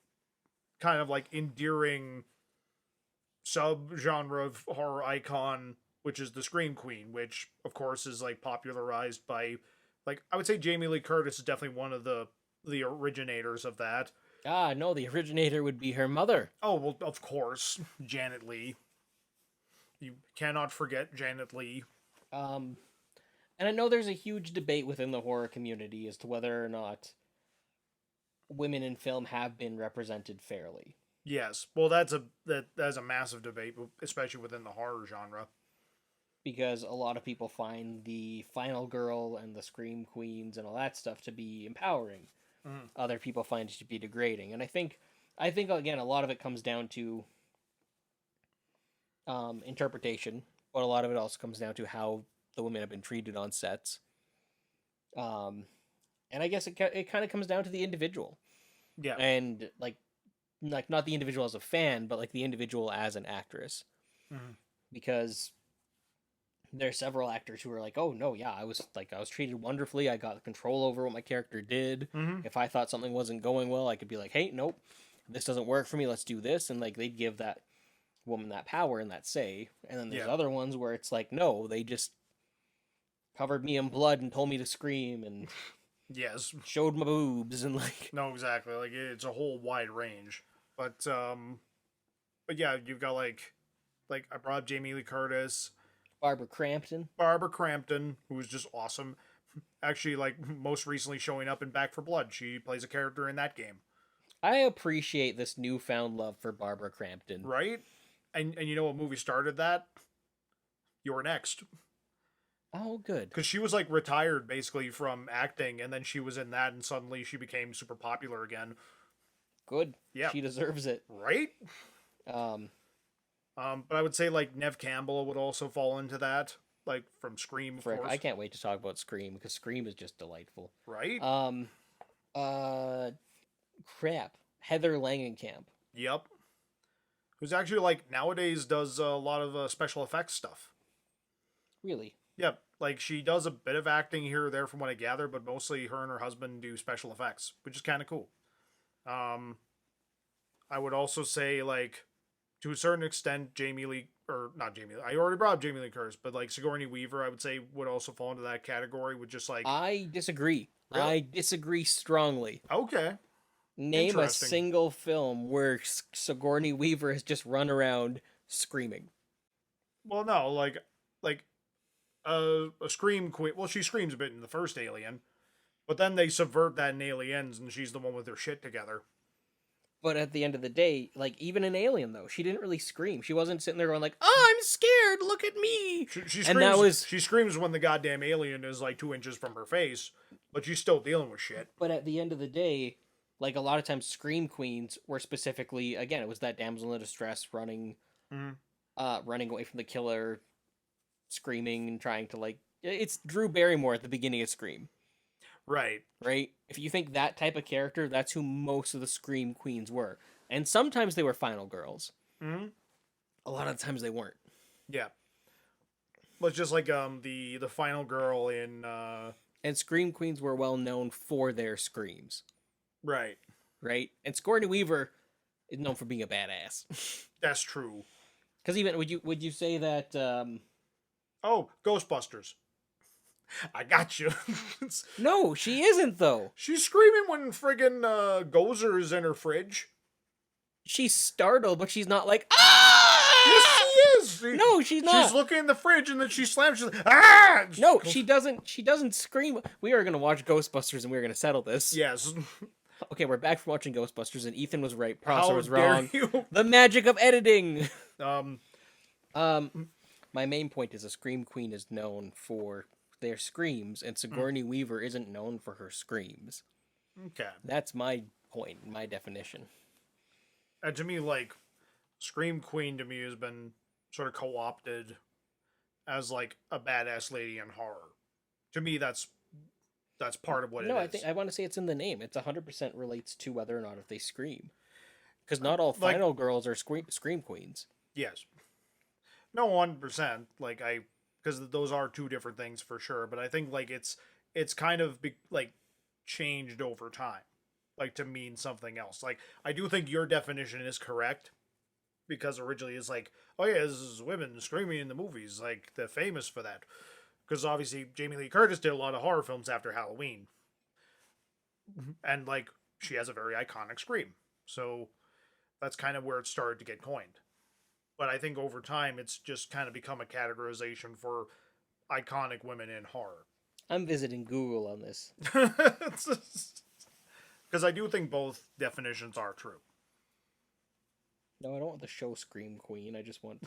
kind of, like, endearing subgenre of horror icon, which is the Scream Queen, which, of course, is, like, popularized by, like, I would say Jamie Lee Curtis is definitely one of the originators of that. Ah, no, the originator would be her mother. Oh, well, of course, Janet Leigh. You cannot forget Janet Leigh. And I know there's a huge debate within the horror community as to whether or not women in film have been represented fairly. Yes, well, that's a massive debate, especially within the horror genre. Because a lot of people find the Final Girl and the Scream Queens and all that stuff to be empowering. Mm. Other people find it to be degrading. And I think again, a lot of it comes down to interpretation, but a lot of it also comes down to how the women have been treated on sets. And I guess it kind of comes down to the individual. Yeah. And like not the individual as a fan, but like the individual as an actress. Mm-hmm. Because there are several actors who are like, oh no, yeah, I was treated wonderfully. I got control over what my character did. Mm-hmm. If I thought something wasn't going well, I could be like, hey, nope, this doesn't work for me. Let's do this. And like, they'd give that woman that power and that say. And then there's other ones where it's like, no, they just covered me in blood and told me to scream and yes, showed my boobs and like. No, exactly. Like, it's a whole wide range. But yeah, you've got like I brought up Jamie Lee Curtis. Barbara Crampton, who is just awesome. Actually, like, most recently showing up in Back 4 Blood. She plays a character in that game. I appreciate this newfound love for Barbara Crampton. Right? And you know what movie started that? You're Next. Oh, good. Because she was, like, retired, basically, from acting, and then she was in that, and suddenly she became super popular again. Good. Yeah. She deserves it. Right? But I would say, like, Neve Campbell would also fall into that. Like, from Scream, of course. I can't wait to talk about Scream, because Scream is just delightful. Right? Crap. Heather Langenkamp. Yep. Who's actually, like, nowadays does a lot of special effects stuff. Really? Yep. Like, she does a bit of acting here or there from what I gather, but mostly her and her husband do special effects, which is kind of cool. I would also say, like, to a certain extent, I already brought up Jamie Lee Curtis, but like Sigourney Weaver, I would say would also fall into that category with just like... I disagree. Really? I disagree strongly. Okay. Name a single film where Sigourney Weaver has just run around screaming. Well, no, like a Scream Queen. Well, she screams a bit in the first Alien, but then they subvert that in Aliens, and she's the one with her shit together. But at the end of the day, like, even in Alien, though, she didn't really scream. She wasn't sitting there going like, oh, I'm scared, look at me! She screams when the goddamn alien is, like, 2 inches from her face, but she's still dealing with shit. But at the end of the day, like, a lot of times Scream Queens were specifically, again, it was that damsel in distress running away from the killer, screaming and trying to, like... It's Drew Barrymore at the beginning of Scream. Right. Right? If you think that type of character, that's who most of the Scream Queens were. And sometimes they were final girls. Mm-hmm. A lot of the times they weren't. Yeah. But just like the final girl in And Scream Queens were well known for their screams. Right. Right? And Sigourney Weaver is known for being a badass. That's true. Because even, would you say that, Oh, Ghostbusters. I got you. No, she isn't, though. She's screaming when friggin' Gozer's in her fridge. She's startled, but she's not like, ah! Yes, she is. No, she's not. She's looking in the fridge and then she slams. She's like, ah! No, she doesn't. She doesn't scream. We are gonna watch Ghostbusters and we're gonna settle this. Yes. Okay, we're back from watching Ghostbusters and Ethan was right. How Prosser was dare wrong. you? The magic of editing. Um. My main point is a Scream Queen is known for their screams, and Sigourney Weaver isn't known for her screams. Okay. That's my point, my definition. To me, like, Scream Queen to me has been sort of co-opted as like a badass lady in horror. To me, that's part of what it is. No, I want to say it's in the name. It's 100% relates to whether or not if they scream, because not all final girls are scream queens. Yes. No, 100%. Like because those are two different things for sure. But I think like it's kind of like changed over time, like to mean something else. Like I do think your definition is correct, because originally it's like, oh yeah, this is women screaming in the movies. Like they're famous for that. Because obviously Jamie Lee Curtis did a lot of horror films after Halloween, and like she has a very iconic scream. So that's kind of where it started to get coined. But I think over time, it's just kind of become a categorization for iconic women in horror. I'm visiting Google on this. Because I do think both definitions are true. No, I don't want the show Scream Queen. I just want...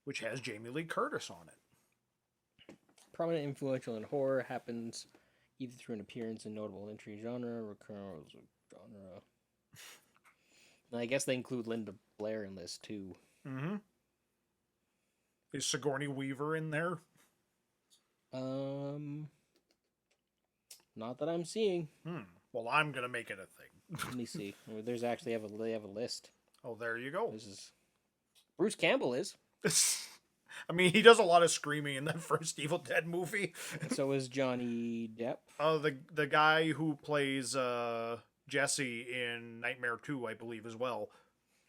Which has Jamie Lee Curtis on it. Prominent influential in horror happens either through an appearance in notable entry genre, recurrent genre... And I guess they include Linda Blair in this, too. Mm-hmm. Is Sigourney Weaver in there? Not that I'm seeing. Well, I'm gonna make it a thing. Let me see. There's actually they have a list. Oh, there you go. This is Bruce Campbell is. I mean, he does a lot of screaming in that first Evil Dead movie. So is Johnny Depp. Oh, the guy who plays Jesse in Nightmare 2, I believe, as well.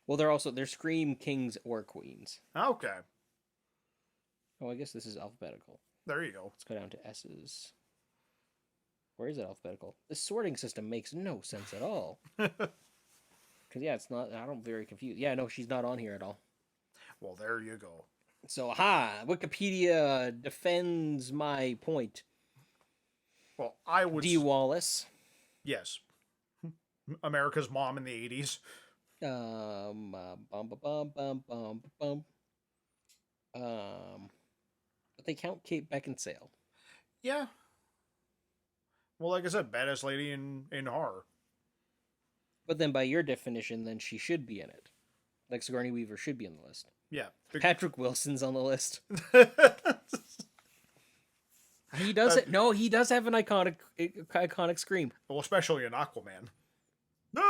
Well, they're Scream Kings or Queens. Okay. Oh, I guess this is alphabetical. There you go. Let's go down to S's. Where is it alphabetical? This sorting system makes no sense at all. Because, yeah, it's not... I'm very confused. Yeah, no, she's not on here at all. Well, there you go. So, Wikipedia defends my point. Well, I would... D. Wallace. Yes. America's Mom in the 80s. But they count Kate Beckinsale. Yeah. Well, like I said, badass lady in horror. But then by your definition, then she should be in it. Like Sigourney Weaver should be on the list. Yeah. Patrick Wilson's on the list. He does it. No, he does have an iconic scream. Well, especially in Aquaman. No!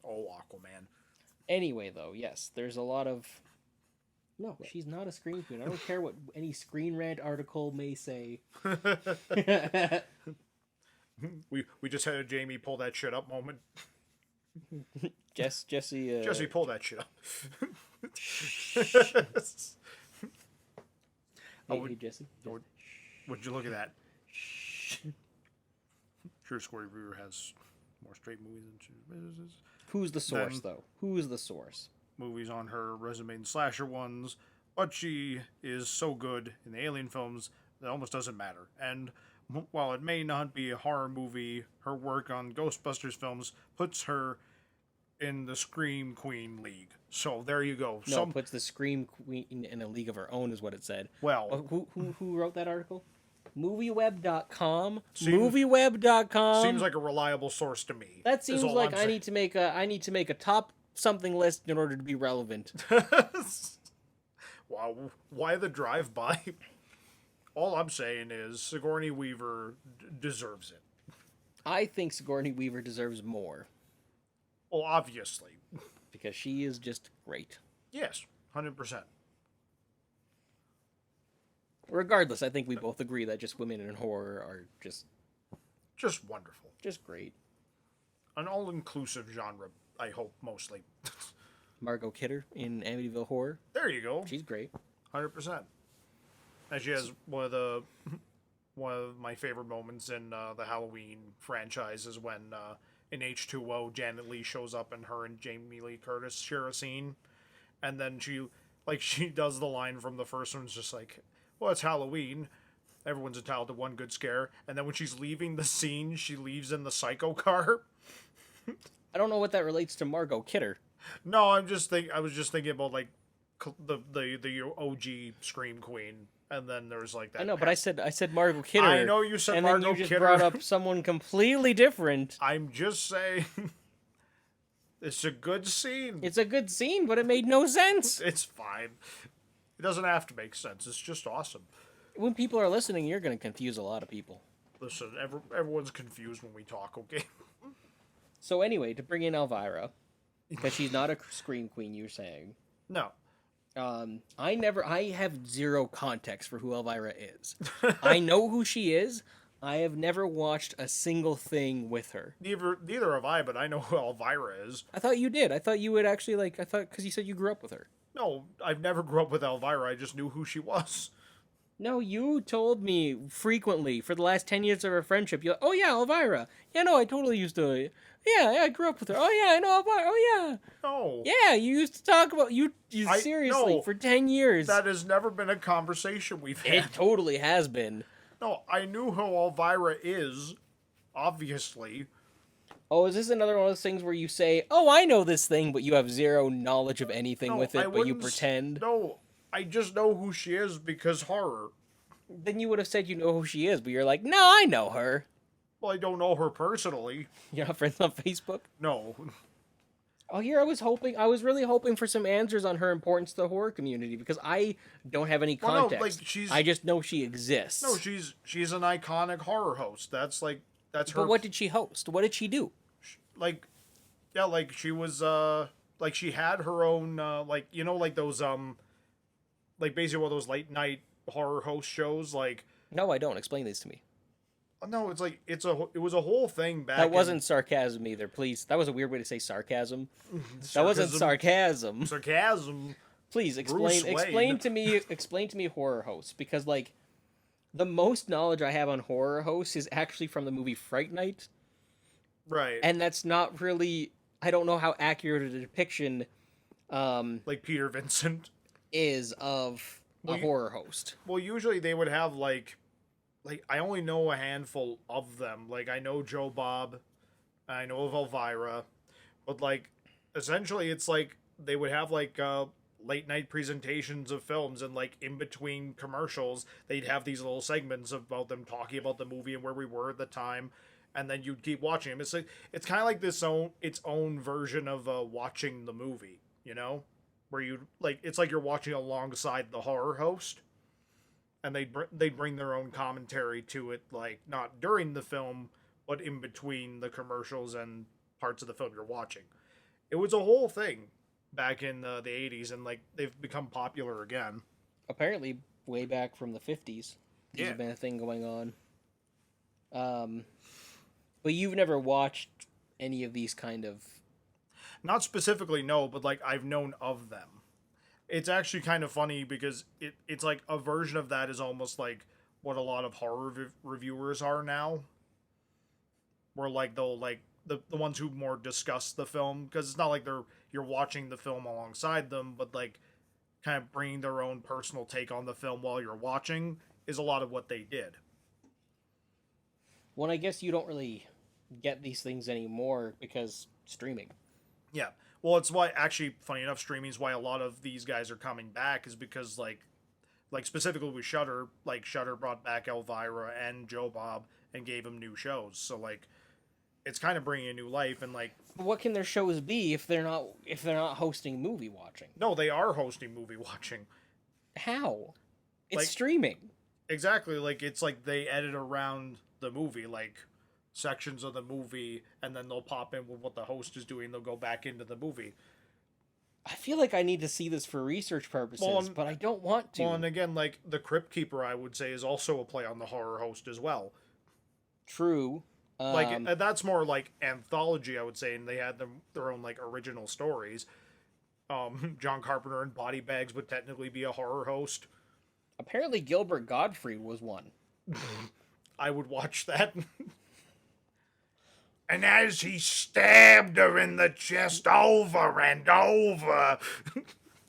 Oh, Aquaman. Anyway, though, yes, there's a lot of... No, she's not a scream queen. I don't care what any Screen Rant article may say. We just had a Jamie pull that shit up moment. Jesse... Jesse, pull that shit up. Hey, Jesse. Would you look at that? Sure, Sigourney Weaver has more straight movies than she does. Who's the source, though? Who is the source? Movies on her resume and slasher ones, but she is so good in the Alien films that it almost doesn't matter. And while it may not be a horror movie, her work on Ghostbusters films puts her in the Scream Queen League. So there you go. No, puts the Scream Queen in a league of her own, is what it said. Well, who wrote that article? Movieweb.com. Movieweb.com. Seems like a reliable source to me. That seems like I need to make a top something list in order to be relevant. Wow, why the drive-by? All I'm saying is Sigourney Weaver deserves it. I think Sigourney Weaver deserves more. Well, obviously. because she is just great. Yes, 100%. Regardless, I think we both agree that just women in horror are just wonderful. Just great. An all-inclusive genre, I hope, mostly. Margot Kidder in Amityville Horror. There you go. She's great. 100%. And she has one of my favorite moments in the Halloween franchise is when in H2O, Janet Leigh shows up and her and Jamie Lee Curtis share a scene. And then she does the line from the first one, it's just like, well, it's Halloween. Everyone's entitled to one good scare. And then when she's leaving the scene, she leaves in the psycho car. I don't know what that relates to Margot Kidder. No, I was just thinking about like the OG Scream Queen, and then there was like that. I know, but I said Margot Kidder. I know you said Margot Kidder. And then you just brought up someone completely different. I'm just saying, it's a good scene. It's a good scene, but it made no sense. It's fine. It doesn't have to make sense. It's just awesome. When people are listening, you're going to confuse a lot of people. Listen, everyone's confused when we talk, okay? So anyway, to bring in Elvira, because she's not a scream queen, you're saying. No. I have zero context for who Elvira is. I know who she is. I have never watched a single thing with her. Neither have I, but I know who Elvira is. I thought you did. I thought you would actually because you said you grew up with her. No, I've never grew up with Elvira. I just knew who she was. No, you told me frequently for the last 10 years of our friendship. You're like, oh yeah, Elvira. Yeah, no, I totally used to. Yeah, I grew up with her. Oh yeah, I know Elvira. Oh yeah. No. Yeah, you used to talk about seriously no, for 10 years. That has never been a conversation we've had. It totally has been. No, I knew who Elvira is, obviously. Oh, is this another one of those things where you say, oh, I know this thing, but you have zero knowledge of anything with it, but you pretend? No, I just know who she is because horror. Then you would have said you know who she is, but you're like, no, I know her. Well, I don't know her personally. You're not friends on Facebook? No. Oh, here I was really hoping for some answers on her importance to the horror community, because I don't have any context. Well, no, I just know she exists. No, she's an iconic horror host. That's her. But what did she host? What did she do? She was she had her own like those basically one of those late night horror host shows No, I don't. Explain these to me. No, it was a whole thing back. That wasn't sarcasm either, please. That was a weird way to say sarcasm. That wasn't sarcasm. Sarcasm. Please explain to me horror hosts, because the most knowledge I have on horror hosts is actually from the movie Fright Night. Right. And that's not really, I don't know how accurate a depiction like Peter Vincent is of a horror host. Well, usually they would have I only know a handful of them. I know Joe Bob, I know of Elvira, but essentially it's they would have late night presentations of films, and in between commercials they'd have these little segments about them talking about the movie and where we were at the time, and then you'd keep watching them. It's kind of like its own version of watching the movie, where it's like you're watching alongside the horror host. And they'd bring their own commentary to it, not during the film, but in between the commercials and parts of the film you're watching. It was a whole thing back in the 80s, and they've become popular again. Apparently, way back from the 50s, there's been a thing going on. But you've never watched any of these kind of... Not specifically, no, but I've known of them. It's actually kind of funny because it's a version of that is almost like what a lot of horror reviewers are now. Where they'll the ones who more discuss the film, because it's not like you're watching the film alongside them, but kind of bringing their own personal take on the film while you're watching is a lot of what they did. Well, I guess you don't really get these things anymore because streaming. Yeah. Well, it's why, actually, funny enough, streaming is why a lot of these guys are coming back, is because, specifically with Shudder, Shudder brought back Elvira and Joe Bob and gave them new shows. So, it's kind of bringing a new life, and, What can their shows be if they're not hosting movie watching? No, they are hosting movie watching. How? It's streaming. Exactly. It's they edit around the movie, sections of the movie, and then they'll pop in with what the host is doing. They'll go back into the movie. I feel like I need to see this for research purposes, but I don't want to. Well, and again, like, the Crypt Keeper, I would say, is also a play on the horror host as well. True. Like, that's more like anthology, I would say, and they had their own, like, original stories. John Carpenter and Body Bags would technically be a horror host. Apparently Gilbert Gottfried was one. I would watch that. And as he stabbed her in the chest over and over.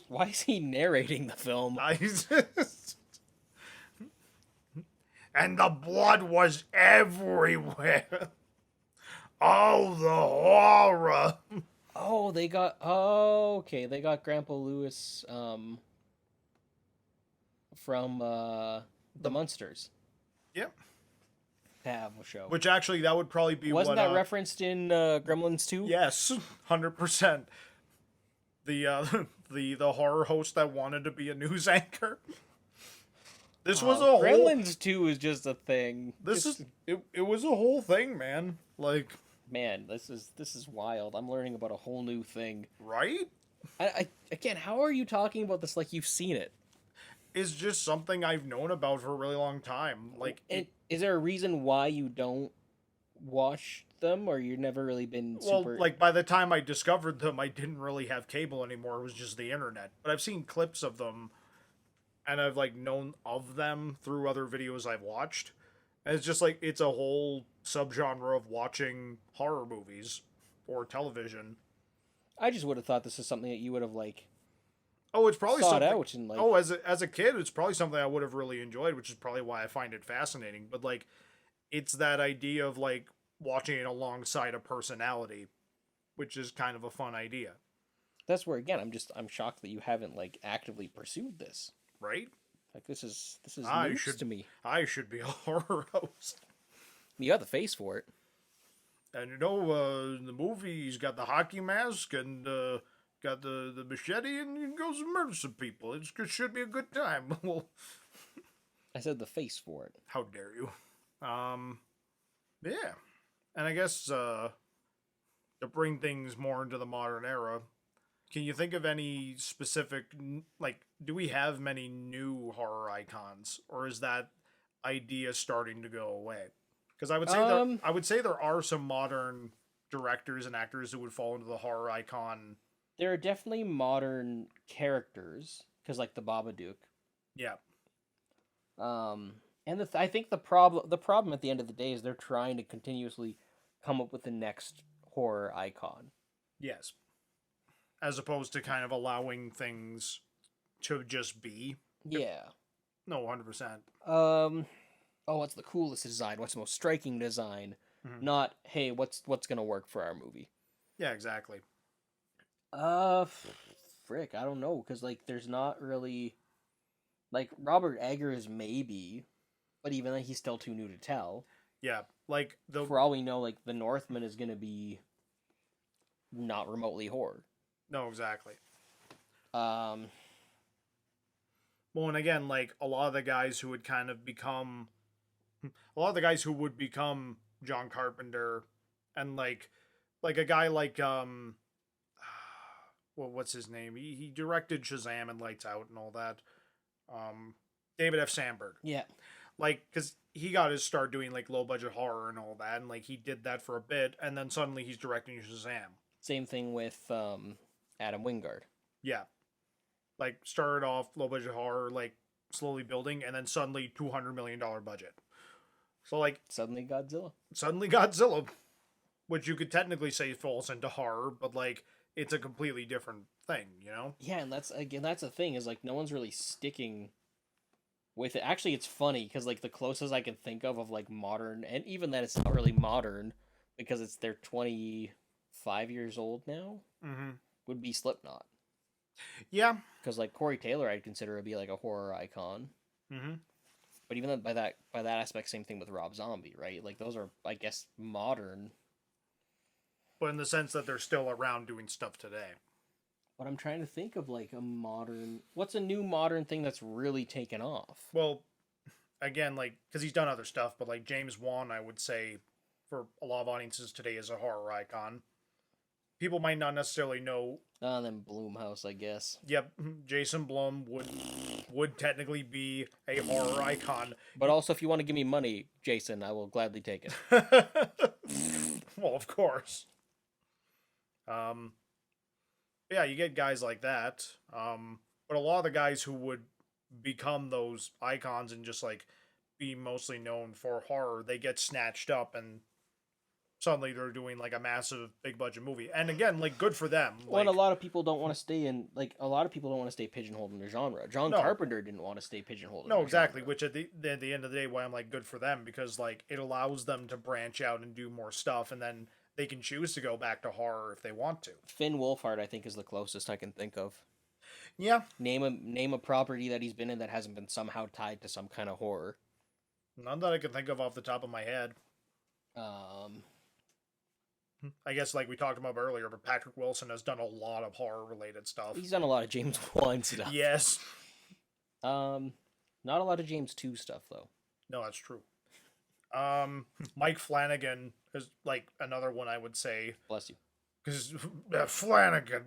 Why is he narrating the film? And the blood was everywhere. Oh, the horror. Oh, they got... Oh, okay. They got Grandpa Lewis from the Munsters. Yep. To have a show. Which actually, that would probably be Wasn't that referenced in Gremlins 2? Yes, 100%. The horror host that wanted to be a news anchor. This was a whole... Gremlins 2 is just a thing. It was a whole thing, man. Like... Man, this is wild. I'm learning about a whole new thing. Right? Again, how are you talking about this like you've seen it? It's just something I've known about for a really long time. Like, is there a reason why you don't watch them, or you've never really been super... Well, like, by the time I discovered them, I didn't really have cable anymore. It was just the internet. But I've seen clips of them, and I've, like, known of them through other videos I've watched. And it's just, like, it's a whole subgenre of watching horror movies or television. I just would have thought this is something that you would have, like... Oh, it's probably sought something... out and, like... Oh, as a kid, it's probably something I would have really enjoyed, which is probably why I find it fascinating. But, like, it's that idea of, like, watching it alongside a personality, which is kind of a fun idea. That's where, again, I'm shocked that you haven't, like, actively pursued this. Right? Like, this is news to me. I should be a horror host. You got the face for it. And you know, in the movie, he's got the hockey mask and got the machete, and he goes and murders some people. It should be a good time. Well, I said the face for it. How dare you? Yeah. And I guess to bring things more into the modern era, can you think of any specific, like, do we have many new horror icons, or is that idea starting to go away? Because I would say there are some modern directors and actors who would fall into the horror icon. There are definitely modern characters, because like the Babadook. Yeah. And I think the problem at the end of the day is they're trying to continuously come up with the next horror icon. Yes. As opposed to kind of allowing things to just be. Yeah. No, 100%. Oh, what's the coolest design? What's the most striking design? Mm-hmm. Not, hey, what's gonna work for our movie? Yeah, exactly. Frick, I don't know, because, like, there's not really... Like, Robert Eggers maybe, but even then, he's still too new to tell. Yeah, like, for all we know, like, The Northman is gonna be not remotely horror. No, exactly. Well, and again, like, a lot of the guys who would kind of become... A lot of the guys who would become John Carpenter, and, like a guy like, well, what's his name? He directed Shazam and Lights Out and all that. David F. Sandberg. Yeah. Like, because he got his start doing, like, low-budget horror and all that, and, like, he did that for a bit, and then suddenly he's directing Shazam. Same thing with, Adam Wingard. Yeah. Like, started off low-budget horror, like, slowly building, and then suddenly $200 million budget. So, like... Suddenly Godzilla. Which you could technically say falls into horror, but, like, it's a completely different thing, you know? Yeah, and that's the thing, is, like, no one's really sticking with it. Actually, it's funny, because, like, the closest I can think of, like, modern, and even that it's not really modern, because they're 25 years old now, would be Slipknot. Yeah. Because, like, Corey Taylor I'd consider to be, like, a horror icon. Mm-hmm. But even by that aspect, same thing with Rob Zombie, right? Like, those are, I guess, modern. But in the sense that they're still around doing stuff today. But I'm trying to think of, like, a modern... What's a new modern thing that's really taken off? Well, again, like, because he's done other stuff, but, like, James Wan, I would say, for a lot of audiences today, is a horror icon. people might not necessarily know. Then Blumhouse, I guess. Yep, Jason Blum would technically be a horror icon. But also, if you want to give me money, Jason, I will gladly take it. Well, of course. Yeah, you get guys like that. But a lot of the guys who would become those icons and just like be mostly known for horror, they get snatched up and suddenly they're doing like a massive big budget movie. And again, like good for them. Well, and a lot of people don't want to stay in a lot of people don't want to stay pigeonholed in their genre. John Carpenter didn't want to stay pigeonholed in their exactly, genre. which at the end of the day, why I'm like good for them, because like it allows them to branch out and do more stuff, and then they can choose to go back to horror if they want to. Finn Wolfhard, I think, is the closest I can think of. Yeah. Name a property that he's been in that hasn't been somehow tied to some kind of horror. None that I can think of off the top of my head. I guess like we talked about earlier, but Patrick Wilson has done a lot of horror related stuff. He's done a lot of James Wan stuff. Yes. Not a lot of James 2 stuff though. No, that's true. Mike Flanagan is like another one I would say. Bless you. Because Flanagan.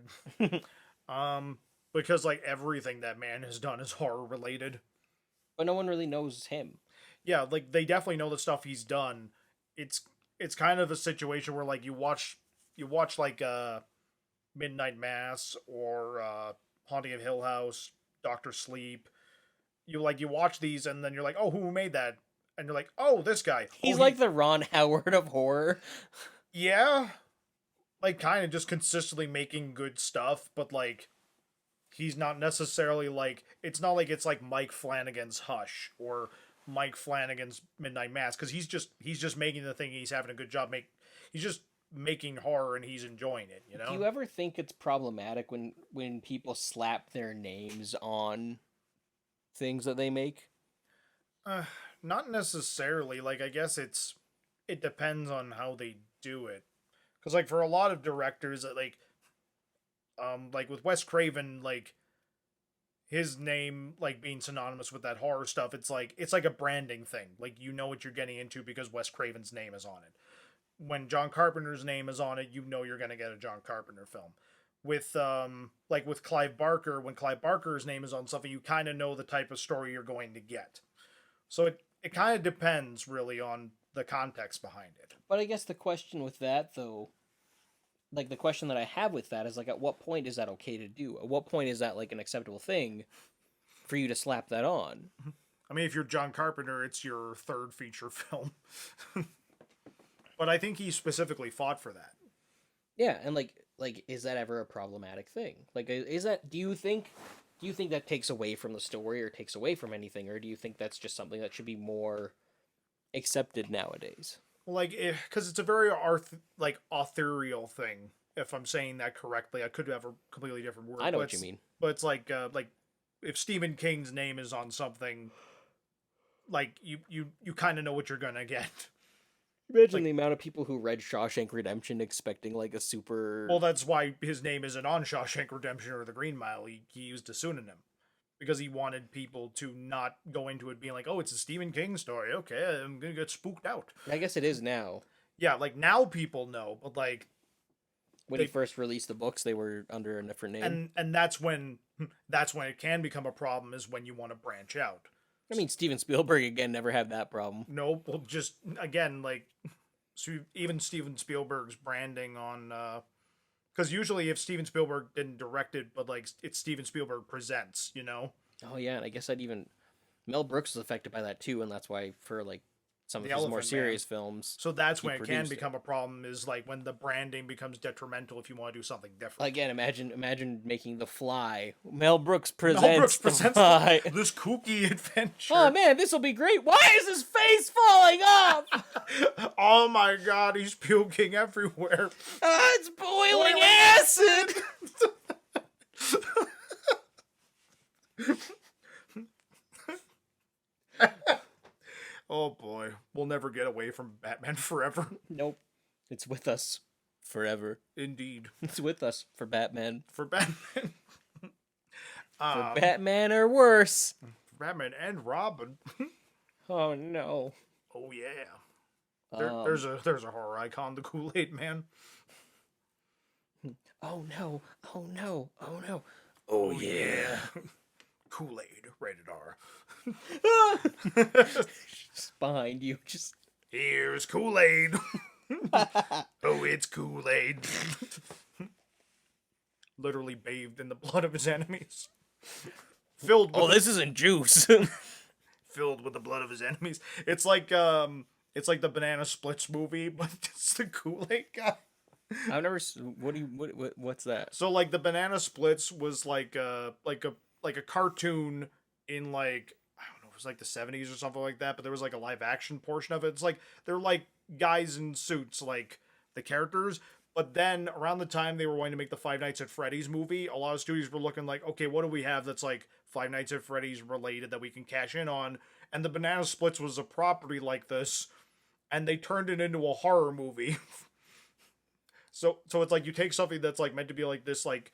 Because like everything that man has done is horror related. But no one really knows him. Yeah, like they definitely know the stuff he's done. It's kind of a situation where like you watch like Midnight Mass or Haunting of Hill House, Doctor Sleep. You watch these and then you're like, oh, who made that? And you're like, oh, this guy. He's like the Ron Howard of horror. Yeah. Like, kind of just consistently making good stuff, but, like, he's not necessarily, like... It's not like it's, like, Mike Flanagan's Hush or Mike Flanagan's Midnight Mass, because he's just making the thing, he's having a good job. He's just making horror and he's enjoying it, you know? Do you ever think it's problematic when people slap their names on things that they make? Not necessarily. Like, I guess it depends on how they do it. Because, like, for a lot of directors, like with Wes Craven, like, his name, like, being synonymous with that horror stuff, it's like a branding thing. Like, you know what you're getting into because Wes Craven's name is on it. When John Carpenter's name is on it, you know you're going to get a John Carpenter film. With, like, with Clive Barker, when Clive Barker's name is on something, you kind of know the type of story you're going to get. So it kind of depends, really, on the context behind it. But I guess the question with that, though, like, the question that I have with that is, like, at what point is that okay to do? At what point is that, like, an acceptable thing for you to slap that on? I mean, if you're John Carpenter, it's your third feature film. But I think he specifically fought for that. Yeah, and, like, is that ever a problematic thing? Like, is that, do you think that takes away from the story or takes away from anything, or do you think that's just something that should be more accepted nowadays? Like, because it's a very authorial thing. If I'm saying that correctly, I could have a completely different word. I know what you mean. But it's like if Stephen King's name is on something, like you kind of know what you're gonna get. Imagine the amount of people who read Shawshank Redemption expecting like a super... Well, that's why his name isn't on Shawshank Redemption or The Green Mile. He used a pseudonym. Because he wanted people to not go into it being like, oh, it's a Stephen King story. Okay, I'm going to get spooked out. I guess it is now. Yeah, like now people know, but like... When he first released the books, they were under a different name. And that's when it can become a problem, is when you want to branch out. I mean, Steven Spielberg, again, never had that problem. No, well, just, again, like, so even Steven Spielberg's branding on, because usually if Steven Spielberg didn't direct it, but, like, it's Steven Spielberg Presents, you know? Oh, yeah, and I guess Mel Brooks was affected by that, too, and that's why, for, like, some of his more serious films... So that's when it can become a problem, is, like, when the branding becomes detrimental if you want to do something different. Again, imagine making The Fly. Mel Brooks presents The Fly. This kooky adventure. Oh, man, this will be great. Why is his face falling off? Oh, my God, he's puking everywhere. It's boiling acid! Oh boy, we'll never get away from Batman Forever. Nope. It's with us forever. Indeed. It's with us for Batman. For Batman. For Batman or worse. For Batman and Robin. Oh no. Oh yeah. There's a horror icon, the Kool-Aid Man. Oh no, oh no, oh no. Oh yeah. Kool-Aid, rated R. Just behind you, just Here's Kool-Aid. Oh, it's Kool-Aid. Literally bathed in the blood of his enemies. Filled with this isn't juice. filled with the blood of his enemies. It's like the Banana Splits movie, but it's the Kool-Aid guy. I've never. What's that? So like the Banana Splits was like a cartoon in like I don't know, it was like the 70s or something like that, but there was like a live action portion of it. It's like they're like guys in suits, like the characters. But then around the time they were wanting to make the Five Nights at Freddy's movie, a lot of studios were looking like, okay, what do we have that's like Five Nights at Freddy's related that we can cash in on? And the Banana Splits was a property like this, and they turned it into a horror movie. So it's like you take something that's like meant to be like this like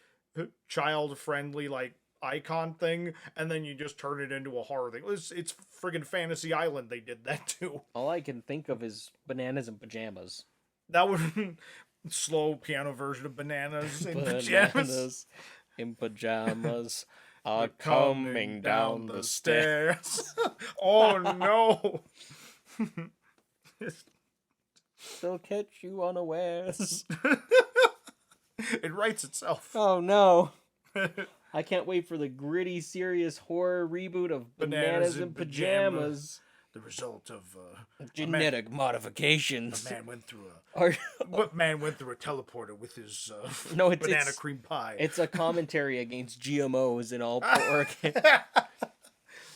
child friendly like icon thing, and then you just turn it into a horror thing. It's friggin' Fantasy Island. They did that too. All I can think of is Bananas in Pajamas. That would slow piano version of Bananas in Pajamas. Bananas in Pajamas are coming down the stairs. Oh no! They'll catch you unawares. It writes itself. Oh no. I can't wait for the gritty, serious horror reboot of Bananas in Pajamas. The result of genetic modifications. A man went through a teleporter with his banana cream pie. It's a commentary against GMOs and all pork.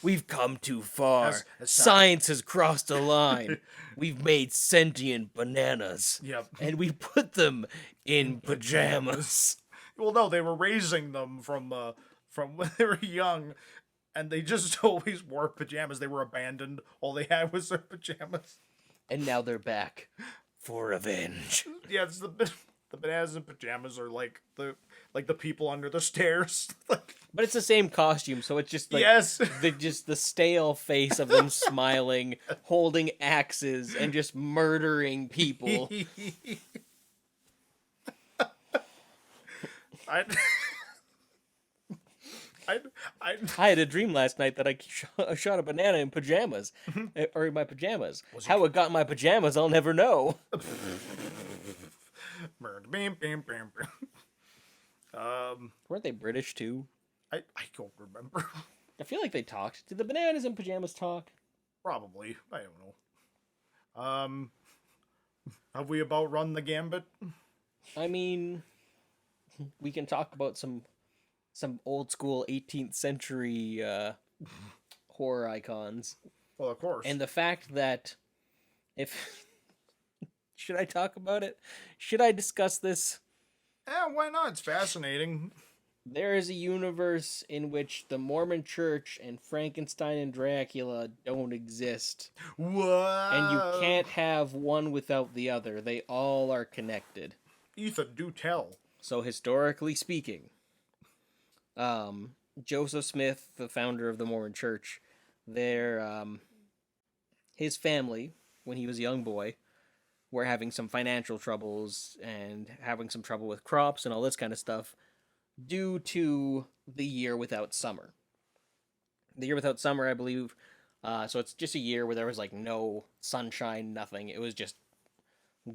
We've come too far. Science has crossed a line. We've made sentient bananas. Yep. And we put them in pajamas. Well, no, they were raising them from when they were young, and they just always wore pajamas. They were abandoned. All they had was their pajamas. And now they're back for revenge. Yeah, it's the bananas in pajamas are like the people under the stairs. But it's the same costume, so it's just like yes. the stale face of them smiling, holding axes, and just murdering people. I had a dream last night that I shot a banana in pajamas, or in my pajamas. How it got in my pajamas, I'll never know. Weren't they British too? I don't remember. I feel like they talked. Did the bananas in pajamas talk? Probably. I don't know. Have we about run the gambit? I mean, we can talk about some old school 18th century horror icons. Well, of course. And the fact that should I talk about it? Should I discuss this? Yeah, why not? It's fascinating. There is a universe in which the Mormon Church and Frankenstein and Dracula don't exist. What? And you can't have one without the other. They all are connected. Ethan, do tell. So historically speaking, Joseph Smith, the founder of the Mormon Church, his family, when he was a young boy, were having some financial troubles and having some trouble with crops and all this kind of stuff due to the year without summer. The year without summer, I believe, so it's just a year where there was like no sunshine, nothing. It was just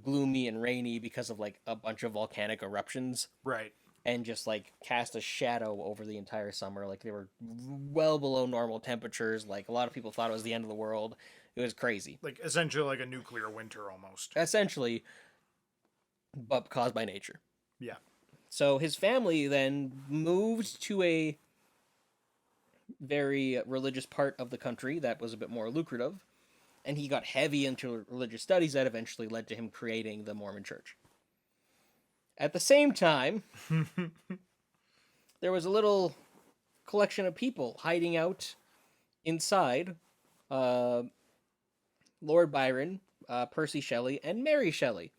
gloomy and rainy because of like a bunch of volcanic eruptions. Right. And just like cast a shadow over the entire summer. Like they were well below normal temperatures. Like a lot of people thought it was the end of the world. It was crazy. Like essentially like a nuclear winter almost. Essentially, but caused by nature. Yeah. So his family then moved to a very religious part of the country that was a bit more lucrative. And he got heavy into religious studies that eventually led to him creating the Mormon Church. At the same time, there was a little collection of people hiding out inside Lord Byron, Percy Shelley, and Mary Shelley.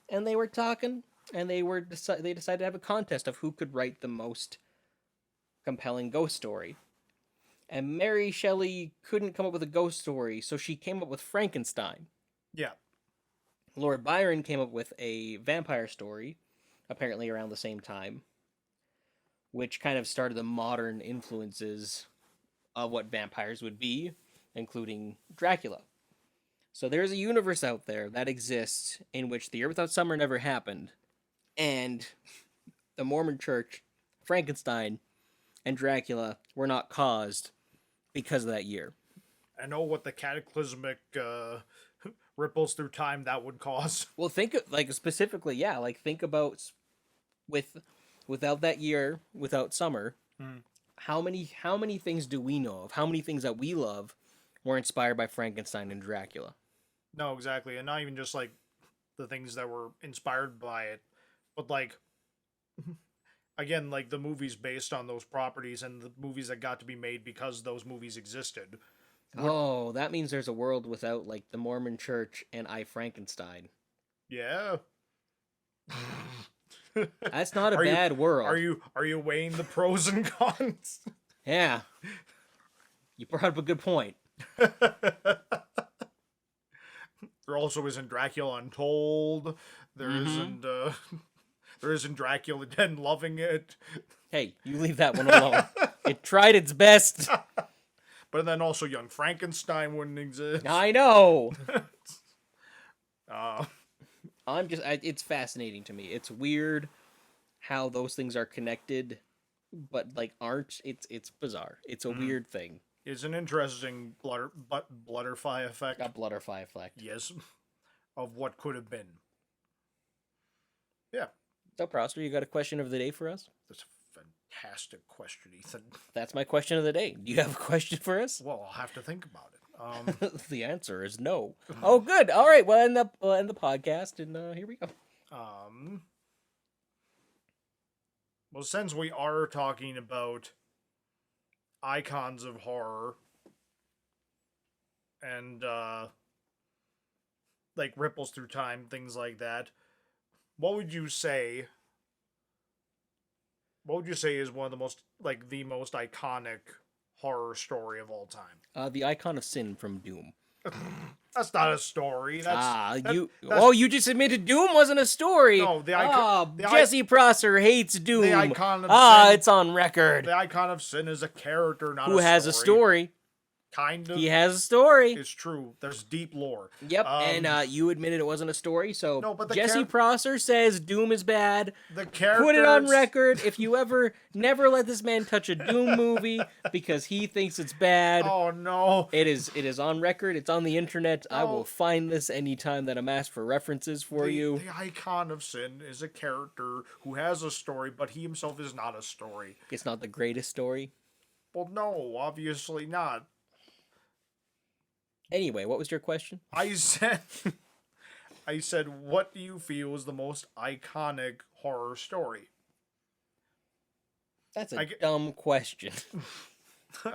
And they were talking, and they decided to have a contest of who could write the most compelling ghost story. And Mary Shelley couldn't come up with a ghost story, so she came up with Frankenstein. Yeah. Lord Byron came up with a vampire story, apparently around the same time, which kind of started the modern influences of what vampires would be, including Dracula. So there's a universe out there that exists in which the year without summer never happened, and the Mormon Church, Frankenstein, and Dracula were not caused because of that year. I know what the cataclysmic ripples through time that would cause. Well, think specifically, yeah. Think about without that year, without summer, how many things do we know of? How many things that we love were inspired by Frankenstein and Dracula? No, exactly, and not even just the things that were inspired by it, but again, the movies based on those properties and the movies that got to be made because those movies existed. Oh, that means there's a world without the Mormon Church and I Frankenstein. Yeah. That's not a bad world. Are you weighing the pros and cons? Yeah. You brought up a good point. There also isn't Dracula Untold. There isn't Dracula Dead Loving It. Hey, you leave that one alone. It tried its best. But then also Young Frankenstein wouldn't exist. I know. It's fascinating to me. It's weird how those things are connected, but aren't. It's bizarre. It's a weird thing. It's an interesting butterfly effect. A butterfly effect. Yes. Of what could have been. Yeah. So, Prosper, you got a question of the day for us? That's a fantastic question, Ethan. That's my question of the day. Do you have a question for us? Well, I'll have to think about it. The answer is no. Oh, good. All right. We'll end the podcast, and here we go. Well, since we are talking about icons of horror and ripples through time, things like that, what would you say is one of the most the most iconic horror story of all time? The Icon of Sin from Doom. That's not a story. You just admitted Doom wasn't a story. No, Jesse Prosser hates Doom. The Icon of Sin. It's on record. The Icon of Sin is a character, not a story. Who has a story. Kind of. He has a story. It's true. There's deep lore. Yep, and you admitted it wasn't a story, so no, but Jesse Prosser says Doom is bad. The characters... Put it on record. If you never let this man touch a Doom movie because he thinks it's bad. Oh, no. It is on record. It's on the internet. No. I will find this anytime that I'm asked for references for you. The Icon of Sin is a character who has a story, but he himself is not a story. It's not the greatest story? Well, no, obviously not. Anyway, what was your question? I said, what do you feel is the most iconic horror story? That's a dumb question.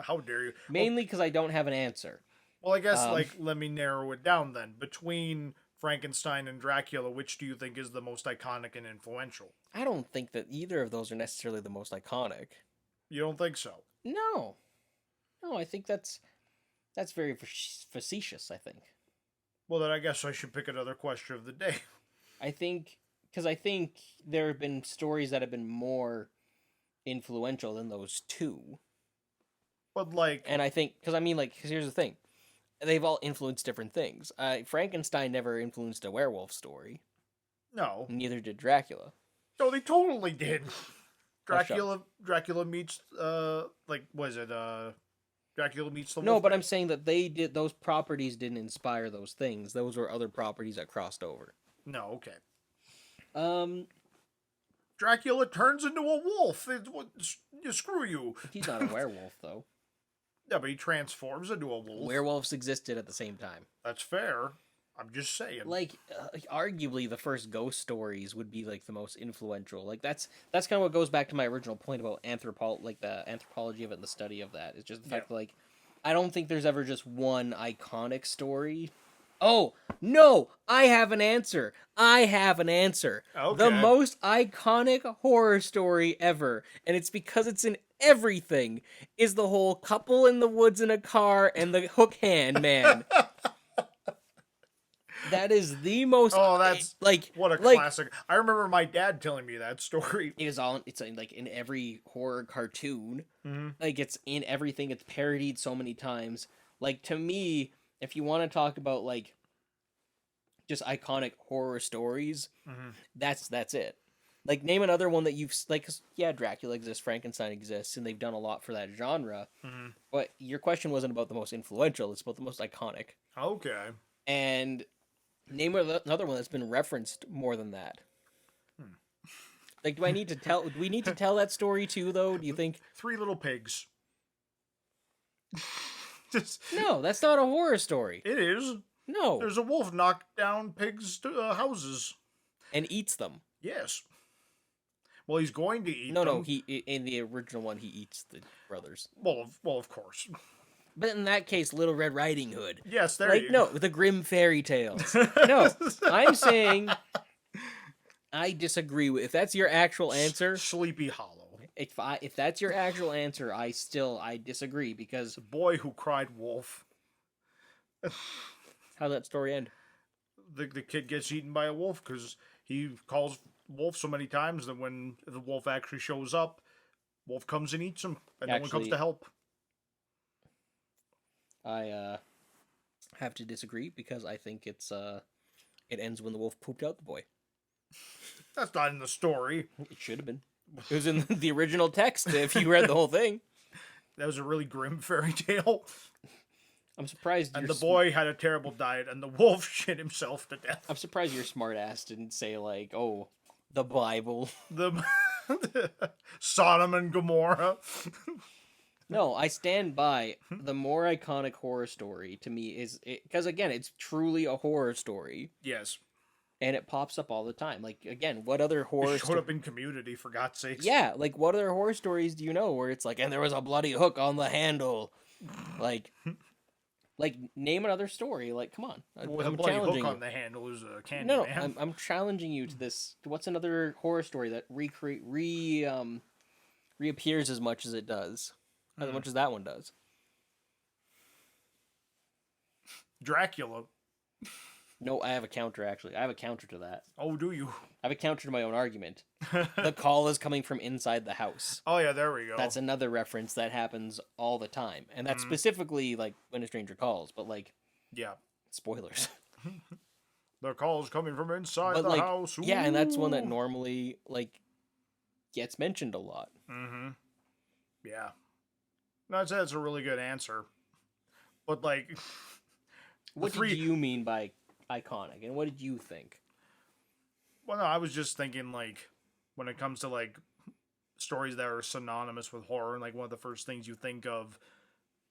How dare you? Mainly because I don't have an answer. Well, I guess, let me narrow it down then. Between Frankenstein and Dracula, which do you think is the most iconic and influential? I don't think that either of those are necessarily the most iconic. You don't think so? No, I think that's very facetious, I think. Well, then I guess I should pick another question of the day. I think there have been stories that have been more influential than those two. But, And I think, because here's the thing. They've all influenced different things. Frankenstein never influenced a werewolf story. No. Neither did Dracula. No, they totally did. Dracula meets, was it, Dracula meets the Wolfman. No, but I'm saying that those properties didn't inspire those things. Those were other properties that crossed over. No, okay. Dracula turns into a wolf. Screw you. He's not a werewolf, though. Yeah, but he transforms into a wolf. Werewolves existed at the same time. That's fair. I'm just saying. Arguably, the first ghost stories would be, the most influential. That's kind of what goes back to my original point about the anthropology of it and the study of that. It's just the fact that, I don't think there's ever just one iconic story. Oh, no! I have an answer! Okay. The most iconic horror story ever, and it's because it's in everything, is the whole couple in the woods in a car and the hook hand man. That is the most. Oh, that's like what a like, classic. I remember my dad telling me that story. It is all. It's like in every horror cartoon. Mm-hmm. Like it's in everything. It's parodied so many times. Like to me, if you want to talk about like just iconic horror stories, Mm-hmm. that's it. Like name another one that you've like. 'Cause, yeah, Dracula exists, Frankenstein exists, and they've done a lot for that genre. Mm-hmm. But your question wasn't about the most influential; it's about the most iconic. Okay. And name another one that's been referenced more than that. Like, do I need to tell? Do we need to tell that story too, though? Do you think? Three Little Pigs. Just No, that's not a horror story. it is. No, There's a wolf knocked down pigs' houses. and eats them. Yes. Well, he's going to eat No, them. no. He in the original one, he eats the brothers. Well, of course. But in that case, Little Red Riding Hood. Yes, there Like you no, the grim fairy tales. No, I'm saying I disagree with. If that's your actual answer, Sleepy Hollow. if that's your actual answer, I disagree because The boy who cried wolf. how'd that story end? The kid gets eaten by a wolf because he calls wolf so many times that when the wolf actually shows up, wolf comes and eats him, and no one comes Actually- to help. I have to disagree because I think it ends when the wolf pooped out the boy. That's not in the story. It should have been. It was in the original text if you read the whole thing. That was a really grim fairy tale. I'm surprised. And you're the boy had a terrible diet, and the wolf shit himself to death. I'm surprised your smart ass didn't say like, "Oh, the Bible." The Sodom and Gomorrah. No, I stand by the more iconic horror story to me is because again, it's truly a horror story, Yes. and it pops up all the time. Like again, what other horror? It showed up in Community, for God's sakes. Yeah, like what other horror stories do you know where it's like, and there was a bloody hook on the handle, like name another story. Like, come on, With a I'm bloody hook challenging on you. the handle is a candy No, man. I'm challenging you to this. What's another horror story that reappears as much as it does, as much as that one does? Dracula. No, I have a counter. Actually, I have a counter to that. Oh, do you? I have a counter to my own argument. The call is coming from inside the house. Oh, yeah, there we go. That's another reference that happens all the time, and that's specifically like when a stranger calls. But like, Yeah. spoilers. The call's coming from inside But the like, house. yeah, and that's one that Ooh. normally like gets mentioned a lot. Mm-hmm. Yeah. No, I'd say that's a really good answer. But, like... What three- did you mean by iconic, and what did you think? Well, no, I was just thinking, like, when it comes to, like, stories that are synonymous with horror, and, like, one of the first things you think of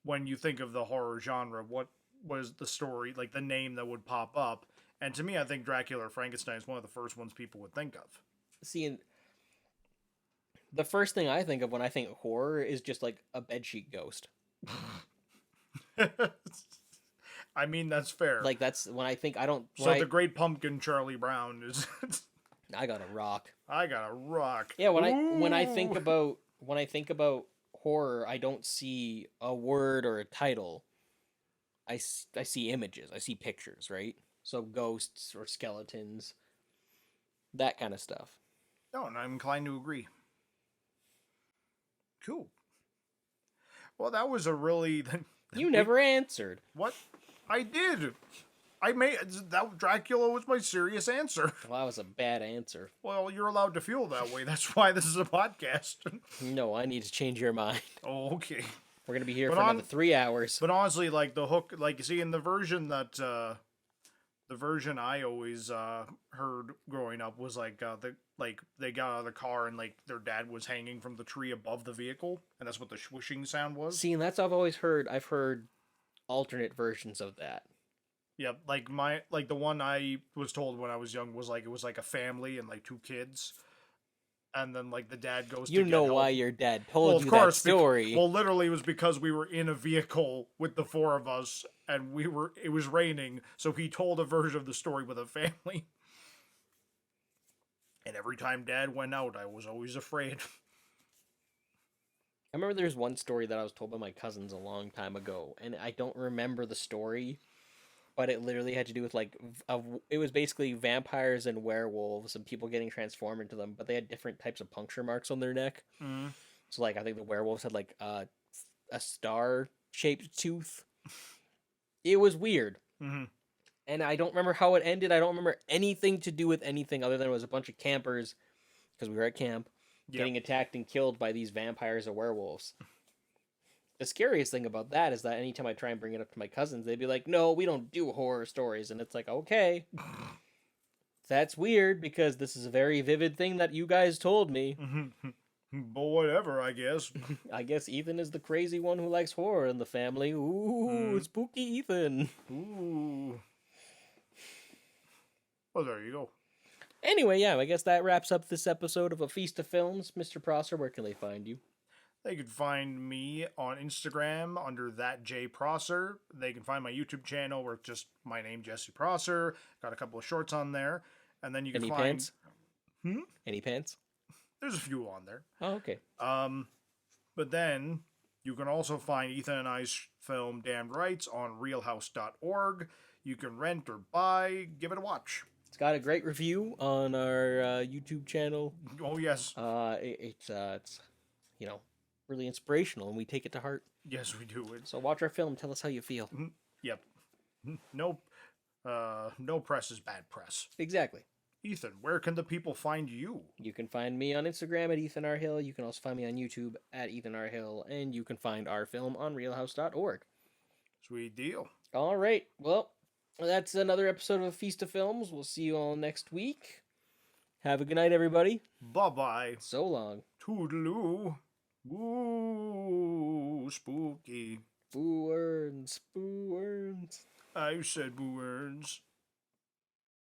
when you think of the horror genre, what was the story, like, the name that would pop up? And to me, I think Dracula Frankenstein is one of the first ones people would think of. See, and the first thing I think of when I think horror is just like a bedsheet ghost. I mean, that's fair. Like that's when I think I don't. So the Great Pumpkin, Charlie Brown, is... I got a rock. I got a rock. Yeah, when I think Ooh. about horror, I don't see a word or a title. I see images. I see pictures, right? So ghosts or skeletons, that kind of stuff. No, and I'm inclined to agree. Cool. Well, that was a really... You never answered. What? I did. I made... That Dracula was my serious answer. Well, that was a bad answer. Well, you're allowed to feel that way. That's why this is a podcast. No, I need to change your mind. Oh, okay. We're gonna be here But for on- another 3 hours. But honestly, like, the hook... Like, you see, in the version that... the version I always heard growing up was, like, they got out of the car and, like, their dad was hanging from the tree above the vehicle. And that's what the swishing sound was. See, and that's what I've always heard. I've heard alternate versions of that. Yeah, like the one I was told when I was young was like it was like a family and like two kids, and then like the dad goes. You to know get why help. your dad Well, told of you course, that story. well, literally, it was because we were in a vehicle with the four of us, and it was raining, so he told a version of the story with a family. And every time Dad went out, I was always afraid. I remember there's one story that I was told by my cousins a long time ago, and I don't remember the story, but it literally had to do with like it was basically vampires and werewolves and people getting transformed into them, but they had different types of puncture marks on their neck. Mm. So like I think the werewolves had like a star shaped tooth. It was weird. Mm-hmm. And I don't remember how it ended. I don't remember anything to do with anything other than it was a bunch of campers, because we were at camp, getting attacked and killed by these vampires or werewolves. The scariest thing about that is that anytime I try and bring it up to my cousins, they'd be like, "No, we don't do horror stories." And it's like, okay, that's weird because this is a very vivid thing that you guys told me. But whatever, I guess. I guess Ethan is the crazy one who likes horror in the family. Ooh, spooky Ethan. Ooh. Well, there you go. Anyway, yeah, I guess that wraps up this episode of A Feast of Films. Mr. Prosser, where can they find you? They can find me on Instagram under that J Prosser. They can find my YouTube channel where it's just my name, Jesse Prosser. Got a couple of shorts on there. And then you can Any find... pants? Hmm? Any pants? There's a few on there. Oh, okay. But then you can also find Ethan and I's film Damned Rights on realhouse.org. You can rent or buy. Give it a watch. It's got a great review on our YouTube channel. Oh, yes. It's you know, really inspirational, and we take it to heart. Yes, we do. So watch our film. Tell us how you feel. Yep. No press is bad press. Exactly. Ethan, where can the people find you? You can find me on Instagram at Ethan R. Hill. You can also find me on YouTube at Ethan R. Hill. And you can find our film on realhouse.org. Sweet deal. All right. Well, that's another episode of A Feast of Films. We'll see you all next week. Have a good night, everybody. Bye-bye. So long. Toodaloo. Woo, spooky. Boo earns. Boo earns. I said boo earns.